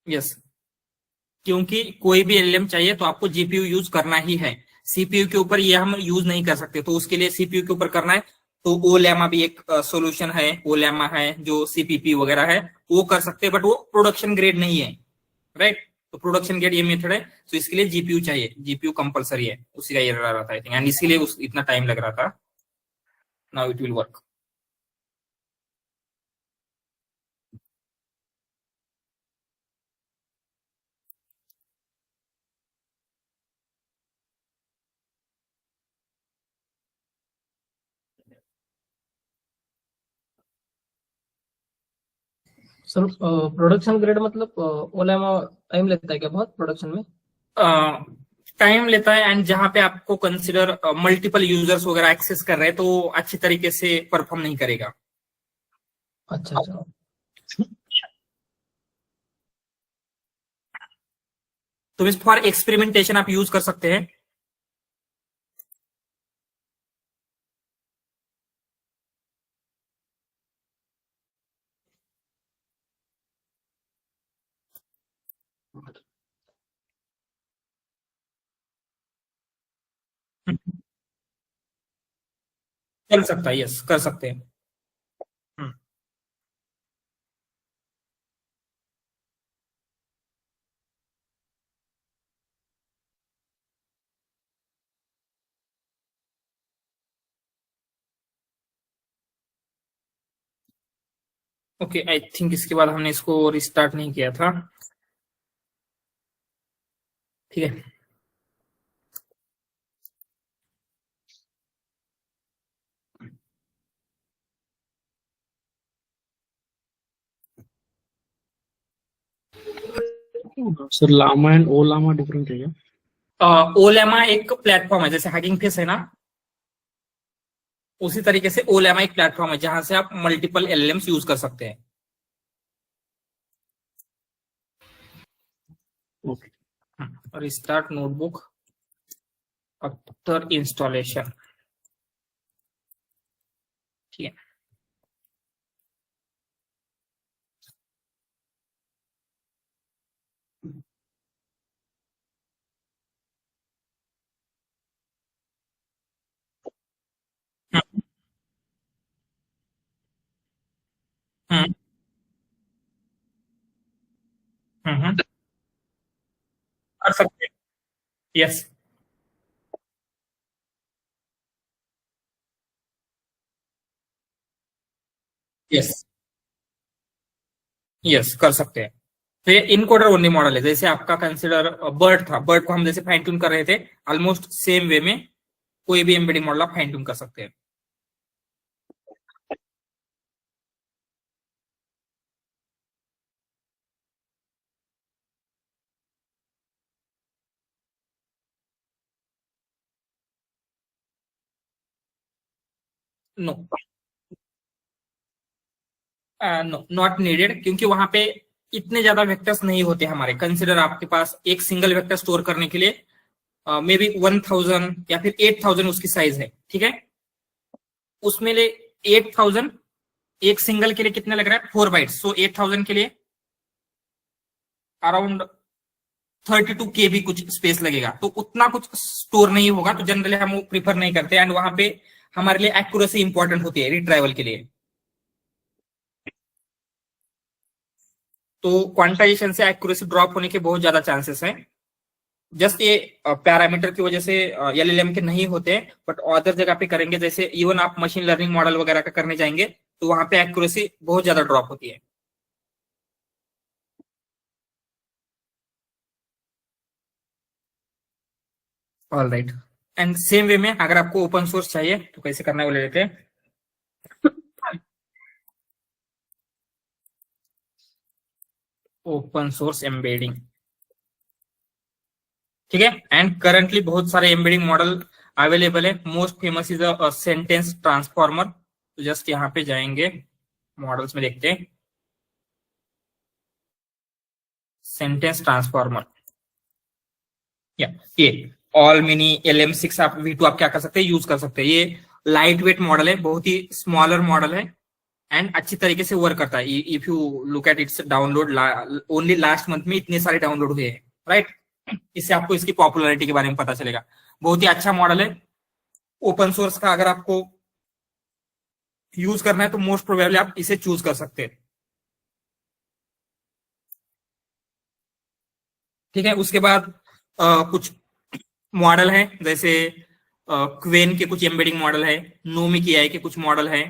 Yes, क्योंकि कोई भी एलएम चाहिए तो आपको जीपीयू यूज करना ही है। सीपीयू के ऊपर ये हम यूज नहीं कर सकते, तो उसके लिए सीपीयू के ऊपर करना है। तो ओ लैमा भी एक सॉल्यूशन है, ओ लैमा है जो सीपीपी वगैरह है वो कर सकते हैं, बट वो प्रोडक्शन ग्रेड नहीं है, राइट? तो प्रोडक्शन ग्रेड ये मेथड है, तो इसके लिए जीपीयू चाहिए, जीपीयू कंपलसरी है। उसी का एरर आ रहा था आई थिंक, एंड इसीलिए इतना टाइम लग रहा था। Now it will work.
Sir production grade मतलब ओलेमा टाइम लेता है क्या बहुत प्रोडक्शन में?
टाइम लेता है, एंड जहां पे आपको कंसिडर मल्टीपल यूजर्स वगैरह एक्सेस कर रहे हैं तो अच्छी तरीके से परफॉर्म नहीं करेगा।
अच्छा अच्छा।
तो इस फॉर एक्सपेरिमेंटेशन आप यूज कर सकते हैं। चल सकता है, यस कर सकते हैं। ओके, आई थिंक इसके बाद हमने इसको रिस्टार्ट नहीं किया था। ठीक है।
Sir Llama and Ollama different है क्या?
ओलेमा एक प्लेटफॉर्म है, जैसे हगिंग फेस है ना, उसी तरीके से ओलेमा एक प्लेटफॉर्म है जहां से आप मल्टीपल एलएलएम्स यूज कर सकते हैं।
Okay.
Restart notebook after installation. ठीक है। हम्म हम्म, कर सकते हैं, यस यस यस कर सकते हैं। तो ये इनकोडर ओनली मॉडल है, जैसे आपका कंसिडर बर्ड था, बर्ड को हम जैसे फाइन ट्यून कर रहे थे, ऑलमोस्ट सेम वे में कोई भी एम्बेडिंग मॉडल आप फाइन ट्यून कर सकते हैं। नो नो, नॉट नीडेड, क्योंकि वहां पे इतने ज्यादा वेक्टर्स नहीं होते हमारे। कंसिडर आपके पास एक सिंगल वेक्टर स्टोर करने के लिए मे बी 1000 या फिर 8000 उसकी साइज है, ठीक है। उसमें ले 8000 एक सिंगल के लिए कितने लग रहा है, 4 बाइट्स, सो 8000 के लिए अराउंड 32 KB कुछ स्पेस लगेगा, तो उतना कुछ स्टोर नहीं होगा, तो जनरली हम वो प्रीफर नहीं करते, एंड वहां पे हमारे लिए एक्यूरेसी इंपॉर्टेंट होती है रिट्राइवल के लिए। तो क्वांटाइजेशन से एक्यूरेसी ड्रॉप होने के बहुत ज्यादा चांसेस हैं। जस्ट ये पैरामीटर की वजह से एलएलएम के नहीं होते, बट अदर जगह पे करेंगे, जैसे इवन आप मशीन लर्निंग मॉडल वगैरह का करने जाएंगे तो वहां पे एक्यूरेसी बहुत ज्यादा ड्रॉप होती है। All right, and same way में अगर आपको ओपन सोर्स चाहिए तो कैसे करना है वो ले लेते हैं। ओपन सोर्स एम्बेडिंग, ठीक है। एंड करंटली बहुत सारे एम्बेडिंग मॉडल अवेलेबल है। Most famous is a sentence transformer. तो जस्ट यहाँ पे जाएंगे, मॉडल्स में देखते हैं सेंटेंस ट्रांसफॉर्मर, या ये ऑल मिनी LM6 आप V2 आप क्या कर सकते हैं, यूज कर सकते हैं। ये लाइट वेट मॉडल है, बहुत ही स्मॉलर मॉडल है, एंड अच्छी तरीके से वर्क करता है। If you look at its download, only last month में इतने सारे डाउनलोड हुए हैं, राइट। इससे आपको इसकी पॉपुलैरिटी के बारे में पता चलेगा। बहुत ही अच्छा मॉडल है। ओपन सोर्स का अगर आपको यूज करना है तो मोस्ट प्रोबेबली आप इसे चूज कर सकते हैं, ठीक है। उसके बाद कुछ मॉडल है, जैसे क्वेन के कुछ एम्बेडिंग मॉडल है, नोमी की AI के कुछ मॉडल है,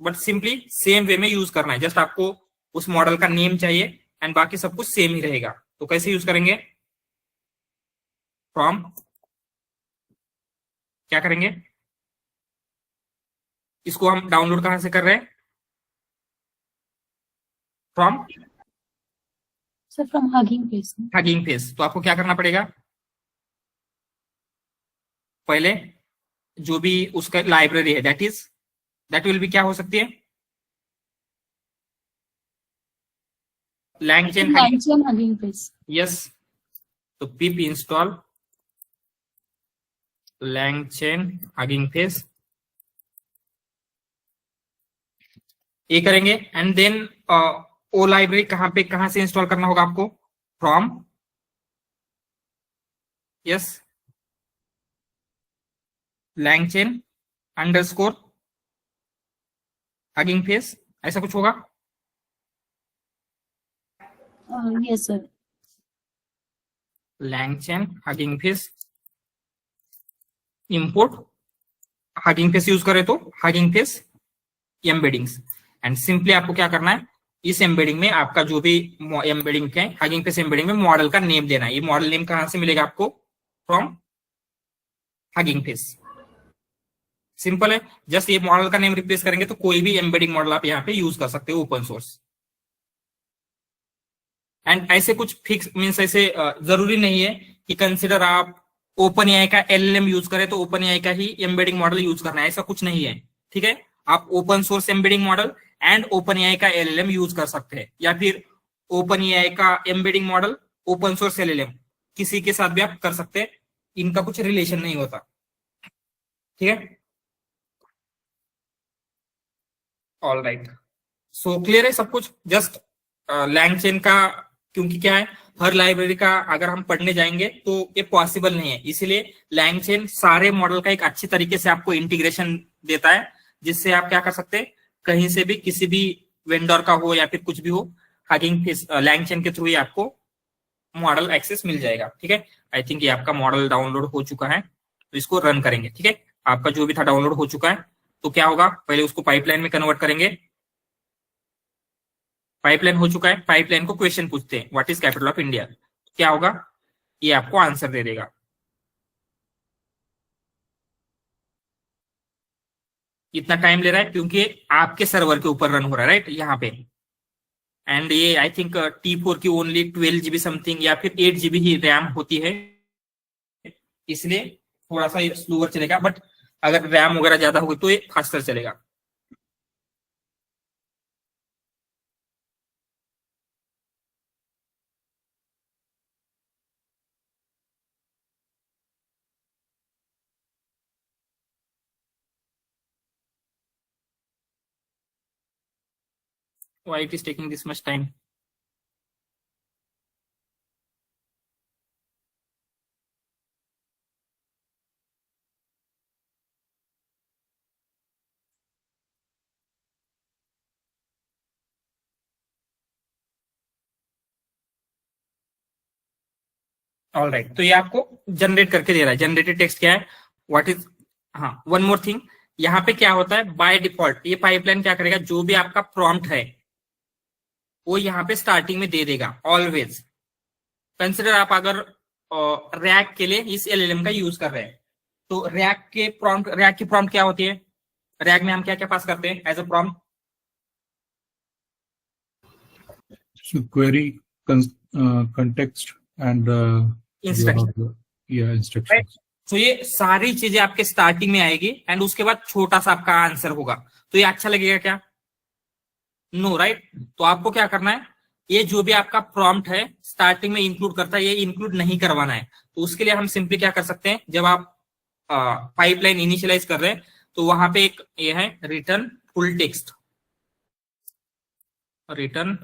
बट सिंपली सेम वे में यूज करना है। जस्ट आपको उस मॉडल का नेम चाहिए एंड बाकी सब कुछ सेम ही रहेगा। तो कैसे यूज करेंगे, फ्रॉम क्या करेंगे, इसको हम डाउनलोड कहां से कर रहे हैं, from
sir from hugging face.
Hugging face. तो आपको क्या करना पड़ेगा, पहले जो भी उसका लाइब्रेरी है दैट विल बी क्या हो सकती है, LangChain
हगिंग फेस.
यस. तो pip install LangChain hugging face ये करेंगे. एंड देन ओ लाइब्रेरी कहां से इंस्टॉल करना होगा आपको, from yes LangChain underscore hugging face, ऐसा कुछ होगा.
Yes sir.
LangChain hugging face import hugging face use करें तो hugging face embeddings. And simply आपको क्या करना है, इस एम्बेडिंग में आपका जो भी एम्बेडिंग है हगिंग फेस एम्बेडिंग में मॉडल का नेम देना है. ये मॉडल नेम कहां से मिलेगा आपको, फ्रॉम हगिंग फेस. सिंपल है. जस्ट ये मॉडल का नेम रिप्लेस करेंगे तो कोई भी एम्बेडिंग मॉडल आप यहाँ पे यूज कर सकते हो ओपन सोर्स. एंड ऐसे कुछ फिक्स मीन्स ऐसे जरूरी नहीं है कि कंसिडर आप ओपन एआई का LLM यूज करें तो ओपन एआई का ही एम्बेडिंग मॉडल यूज करना है, ऐसा कुछ नहीं है. ठीक है, आप open source embedding model and open AI का LLM यूज कर सकते हैं, या फिर ओपन एआई का embedding model open source LLM किसी के साथ भी आप कर सकते हैं. इनका कुछ रिलेशन नहीं होता. ठीक है, ऑल राइट. सो क्लियर है सब कुछ. जस्ट LangChain का क्योंकि क्या है, हर लाइब्रेरी का अगर हम पढ़ने जाएंगे तो ये पॉसिबल नहीं है, इसीलिए LangChain सारे मॉडल का एक अच्छी तरीके से आपको इंटीग्रेशन देता है, जिससे आप क्या कर सकते हैं, कहीं से भी किसी भी वेंडर का हो या फिर कुछ भी हो, हगिंग फेस LangChain के थ्रू ही आपको मॉडल एक्सेस मिल जाएगा. ठीक है, आई थिंक ये आपका मॉडल डाउनलोड हो चुका है, तो इसको रन करेंगे. ठीक है, आपका जो भी था डाउनलोड हो चुका है. तो क्या होगा, पहले उसको पाइपलाइन में कन्वर्ट करेंगे. पाइपलाइन हो चुका है, पाइपलाइन को क्वेश्चन पूछते हैं, what is capital of India. क्या होगा, ये आपको आंसर दे देगा. इतना टाइम ले रहा है क्योंकि आपके सर्वर के ऊपर रन हो रहा है, राइट, यहाँ पे. एंड ये आई थिंक T4 की ओनली 12 GB समथिंग या फिर 8 GB ही रैम होती है, इसलिए थोड़ा सा स्लोअर चलेगा. बट अगर रैम वगैरह ज्यादा होगी तो ये फास्टर चलेगा. Why it is taking this much time? All right. तो ये आपको जनरेट करके दे रहा है. जनरेटेड टेक्स्ट क्या है, व्हाट इज, हाँ वन मोर थिंग, यहाँ पे क्या होता है, बाय डिफॉल्ट ये पाइपलाइन क्या करेगा, जो भी आपका प्रॉम्प्ट है वो यहाँ पे स्टार्टिंग में दे देगा ऑलवेज. कंसिडर आप अगर रैक के लिए इस LLM का यूज कर रहे हैं, तो रैक की प्रॉम्प्ट क्या होती है, रैक में हम क्या क्या पास करते हैं as a prompt,
query, context and
instruction.
instructions.
तो ये सारी चीजें आपके स्टार्टिंग में आएगी एंड उसके बाद छोटा सा आपका आंसर होगा. तो ये अच्छा लगेगा क्या, नो राइट. तो आपको क्या करना है, ये जो भी आपका प्रॉम्प्ट है स्टार्टिंग में इंक्लूड करता है, ये इंक्लूड नहीं करवाना है. तो उसके लिए हम सिंपली क्या कर सकते हैं, जब आप पाइपलाइन इनिशियलाइज कर रहे हैं तो वहां पे एक ये है return full text, return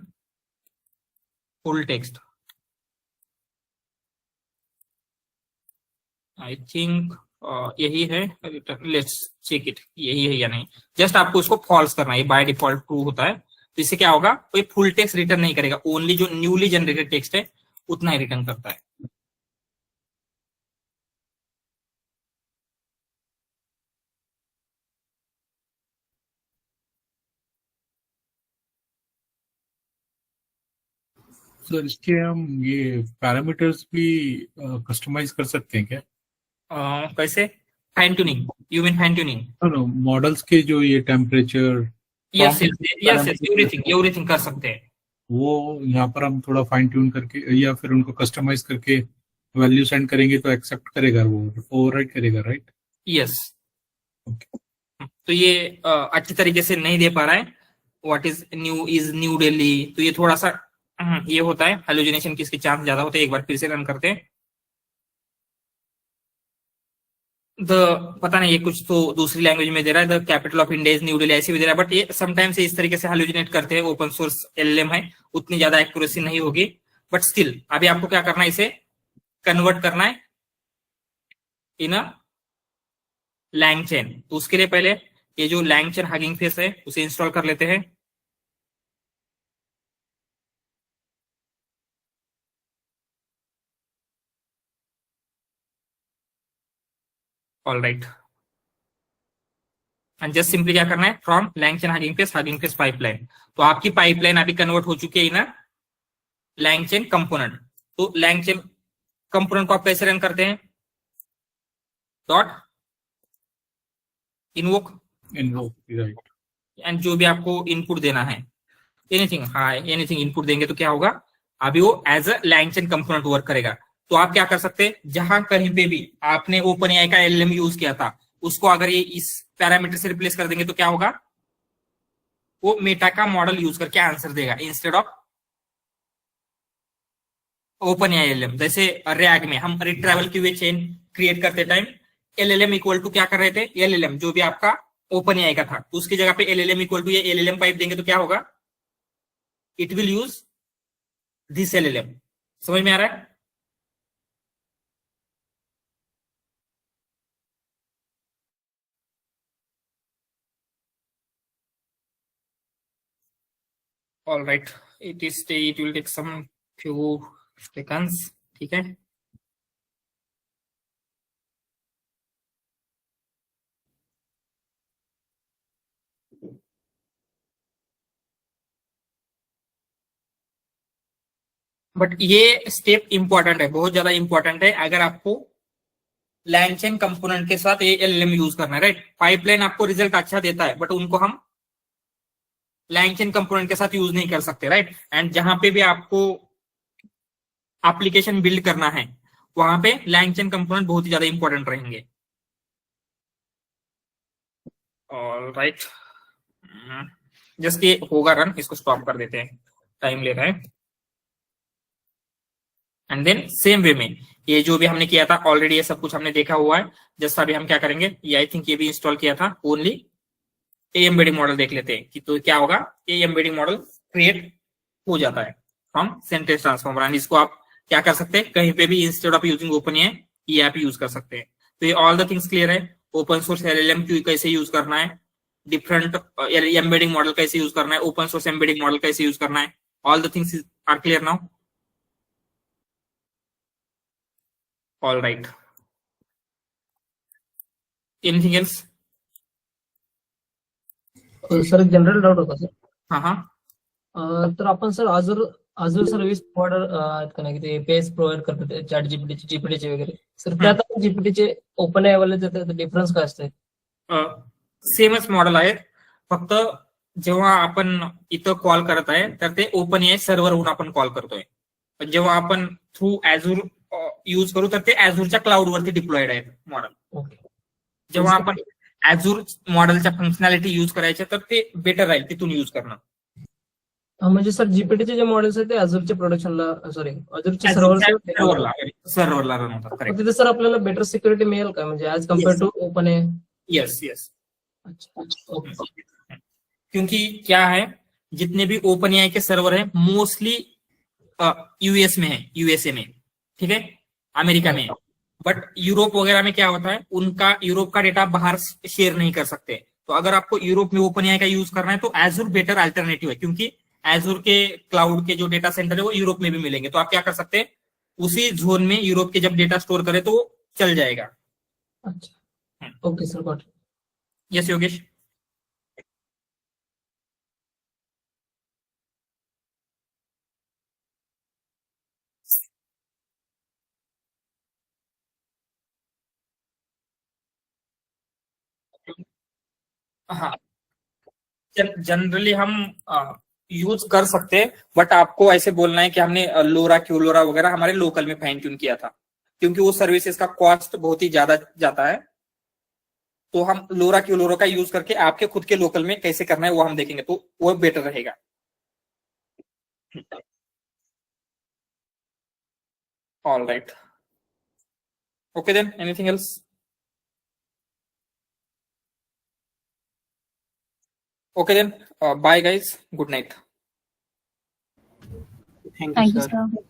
full text. I think यही है, लेट्स चेक इट, यही है या नहीं. जस्ट आपको इसको फॉल्स करना है, बाय डिफॉल्ट ट्रू होता है. तो इससे क्या होगा, कोई फुल टेक्स्ट रिटर्न नहीं करेगा, ओनली जो न्यूली जनरेटेड टेक्स्ट है उतना ही रिटर्न करता है.
सर इसके हम ये पैरामीटर्स भी कस्टमाइज कर सकते हैं क्या?
कैसे, fine tuning, you mean fine tuning?
No, models के जो ये टेम्परेचर,
यस एवरीथिंग कर सकते हैं.
वो यहाँ पर हम थोड़ा फाइन ट्यून करके या फिर उनको कस्टमाइज करके वैल्यू सेंड करेंगे तो एक्सेप्ट करेगा, वो ओवरराइड करेगा, राइट?
यस। तो ये अच्छी तरीके से नहीं दे पा रहा है। व्हाट इज न्यू दिल्ली, तो ये थोड़ा सा ये होता है, हेलोजिनेशन की इसके चांस ज्यादा होते हैं। एक बार फिर से रन करते हैं। पता नहीं ये कुछ तो दूसरी लैंग्वेज में दे रहा है, the capital of India is new Delhi, ऐसे भी दे रहा है, बट ये समटाइम्स इस तरीके से हेलोजिनेट करते हैं। ओपन सोर्स एलएलएम है, उतनी ज्यादा एक्यूरेसी नहीं होगी, बट स्टिल अभी आपको क्या करना है, इसे कन्वर्ट करना है इन अ लैंगचेन। तो उसके लिए पहले ये जो लैंगचेन हगिंग फेस है उसे इंस्टॉल कर लेते हैं। All right, and just simply क्या करना है, from LangChain hugging face pipeline. तो आपकी पाइपलाइन अभी कन्वर्ट हो चुकी है इन लैंगचेन कंपोनेंट। तो लैंगचेन कंपोनेंट को आप कैसे रन करते हैं, डॉट इनवोक,
राइट।
एंड जो भी आपको इनपुट देना है, एनीथिंग, हाँ एनीथिंग इनपुट देंगे तो क्या होगा, अभी वो as a LangChain component work करेगा। तो आप क्या कर सकते हैं, जहां कहीं पे भी आपने ओपन एआई का एलएलएम यूज किया था, उसको अगर ये इस पैरामीटर से रिप्लेस कर देंगे तो क्या होगा, वो मेटा का मॉडल यूज करके आंसर देगा instead of open AI LLM. जैसे रैग में हम रिट्रैवल की वे चेन क्रिएट करते टाइम एलएलएम इक्वल टू क्या कर रहे थे, एलएलएम जो भी आपका ओपन एआई का था, तो उसकी जगह पे एलएलएम इक्वल टू ये एलएलएम पाइप देंगे तो क्या होगा, it will use this LLM. समझ में आ रहा है? All right, it will take some few seconds, ठीक है। बट ये स्टेप इंपॉर्टेंट है, बहुत ज्यादा इंपॉर्टेंट है अगर आपको लैंगचेन कंपोनेंट के साथ ये एलएलएम यूज करना है, राइट। पाइपलाइन आपको रिजल्ट अच्छा देता है, बट उनको हम लैंगचेन कंपोनेंट के साथ यूज नहीं कर सकते, राइट। एंड जहां पे भी आपको एप्लीकेशन बिल्ड करना है, वहां पे लैंगचेन कंपोनेंट बहुत ही ज्यादा इंपॉर्टेंट रहेंगे। ऑल राइट, जस्ट ये होगा रन, इसको स्टॉप कर देते हैं, टाइम ले रहा है। एंड देन सेम वे में ये जो भी हमने किया था ऑलरेडी, ये सब कुछ हमने देखा हुआ है। जस्ट अभी हम क्या करेंगे, ये आई थिंक ये भी इंस्टॉल किया था, ओनली ए एम्बेडिंग मॉडल देख लेते हैं कि तो क्या होगा। ए एम्बेडिंग मॉडल क्रिएट हो जाता है फ्रॉम सेंटेंस ट्रांसफॉर्मर, एंड इसको आप क्या कर सकते हैं, कहीं पे भी instead of using open AI ये ऐप यूज कर सकते हैं। तो ये ऑल द थिंग्स क्लियर है। ओपन सोर्स एलएलएम क्यू कैसे यूज करना है, डिफरेंट एम्बेडिंग मॉडल कैसे यूज करना है, ओपन सोर्स एम्बेडिंग मॉडल कैसे यूज करना है, all the things are clear now. All right, anything else?
Sir एक जनरल डाऊट होता सर,
हाँ हाँ,
तर आपण सर अजून सर्व्हिस प्रोव्हायडर आहेत का नाही, की ते एपीआयस प्रोव्हाइड करतात चॅट जीपीटीचे वगैरे, सर त्यात आपण जीपीटीचे ओपन एआय वाले त्यात डिफरन्स काय असते?
सेमच मॉडेल आहे, फक्त जेव्हा आपण इथं कॉल करत आहे तर ते ओपन एआय सर्व्हरहून आपण कॉल करतोय, पण जेव्हा आपण थ्रू ऍझूर यूज करू तर ते ऍझूरच्या क्लाउडवरती डिप्लॉइड आहे मॉडेल.
ओके,
जेव्हा आपण ऍझूर मॉडेलच्या फंक्शनॅलिटी यूज करायच्या तर ते बेटर राहील तिथून यूज करणं.
म्हणजे सर जीपीटीचे जे मॉडेल्स आहेत ते अजूरच्या प्रोडक्शनला, सॉरी अजूरच्या
सर्व्हरला रन होतात. करेक्ट.
तिथे सर आपल्याला बेटर सिक्युरिटी मिळेल का, म्हणजे as compare to open AI?
Yes yes,
अच्छा, ओके.
क्योंकि क्या है, जितने भी ओपन एआई के सर्वर है मोस्टली यूएस में है, यूएसए में, ठीक है, अमेरिका में. बट यूरोप वगैरह में क्या होता है, उनका यूरोप का डेटा बाहर शेयर नहीं कर सकते. तो अगर आपको यूरोप में ओपन एआई का यूज करना है तो एजूर बेटर अल्टरनेटिव है, क्योंकि एजूर के क्लाउड के जो डेटा सेंटर है वो यूरोप में भी मिलेंगे. तो आप क्या कर सकते हैं, उसी जोन में यूरोप के जब डेटा स्टोर करें तो वो चल जाएगा.
अच्छा, okay sir, got.
Yes Yogesh. हाँ, जनरली हम यूज कर सकते हैं, बट आपको ऐसे बोलना है कि हमने लोरा क्यूलोरा वगैरह हमारे लोकल में फाइन ट्यून किया था, क्योंकि वो सर्विसेज का कॉस्ट बहुत ही ज्यादा जाता है। तो हम लोरा क्यूलोरा का यूज करके आपके खुद के लोकल में कैसे करना है वो हम देखेंगे, तो वो बेटर रहेगा। All right, okay then, anything else? Okay then, bye guys, good night.
Thank
Thank
you,
you,
sir.
sir.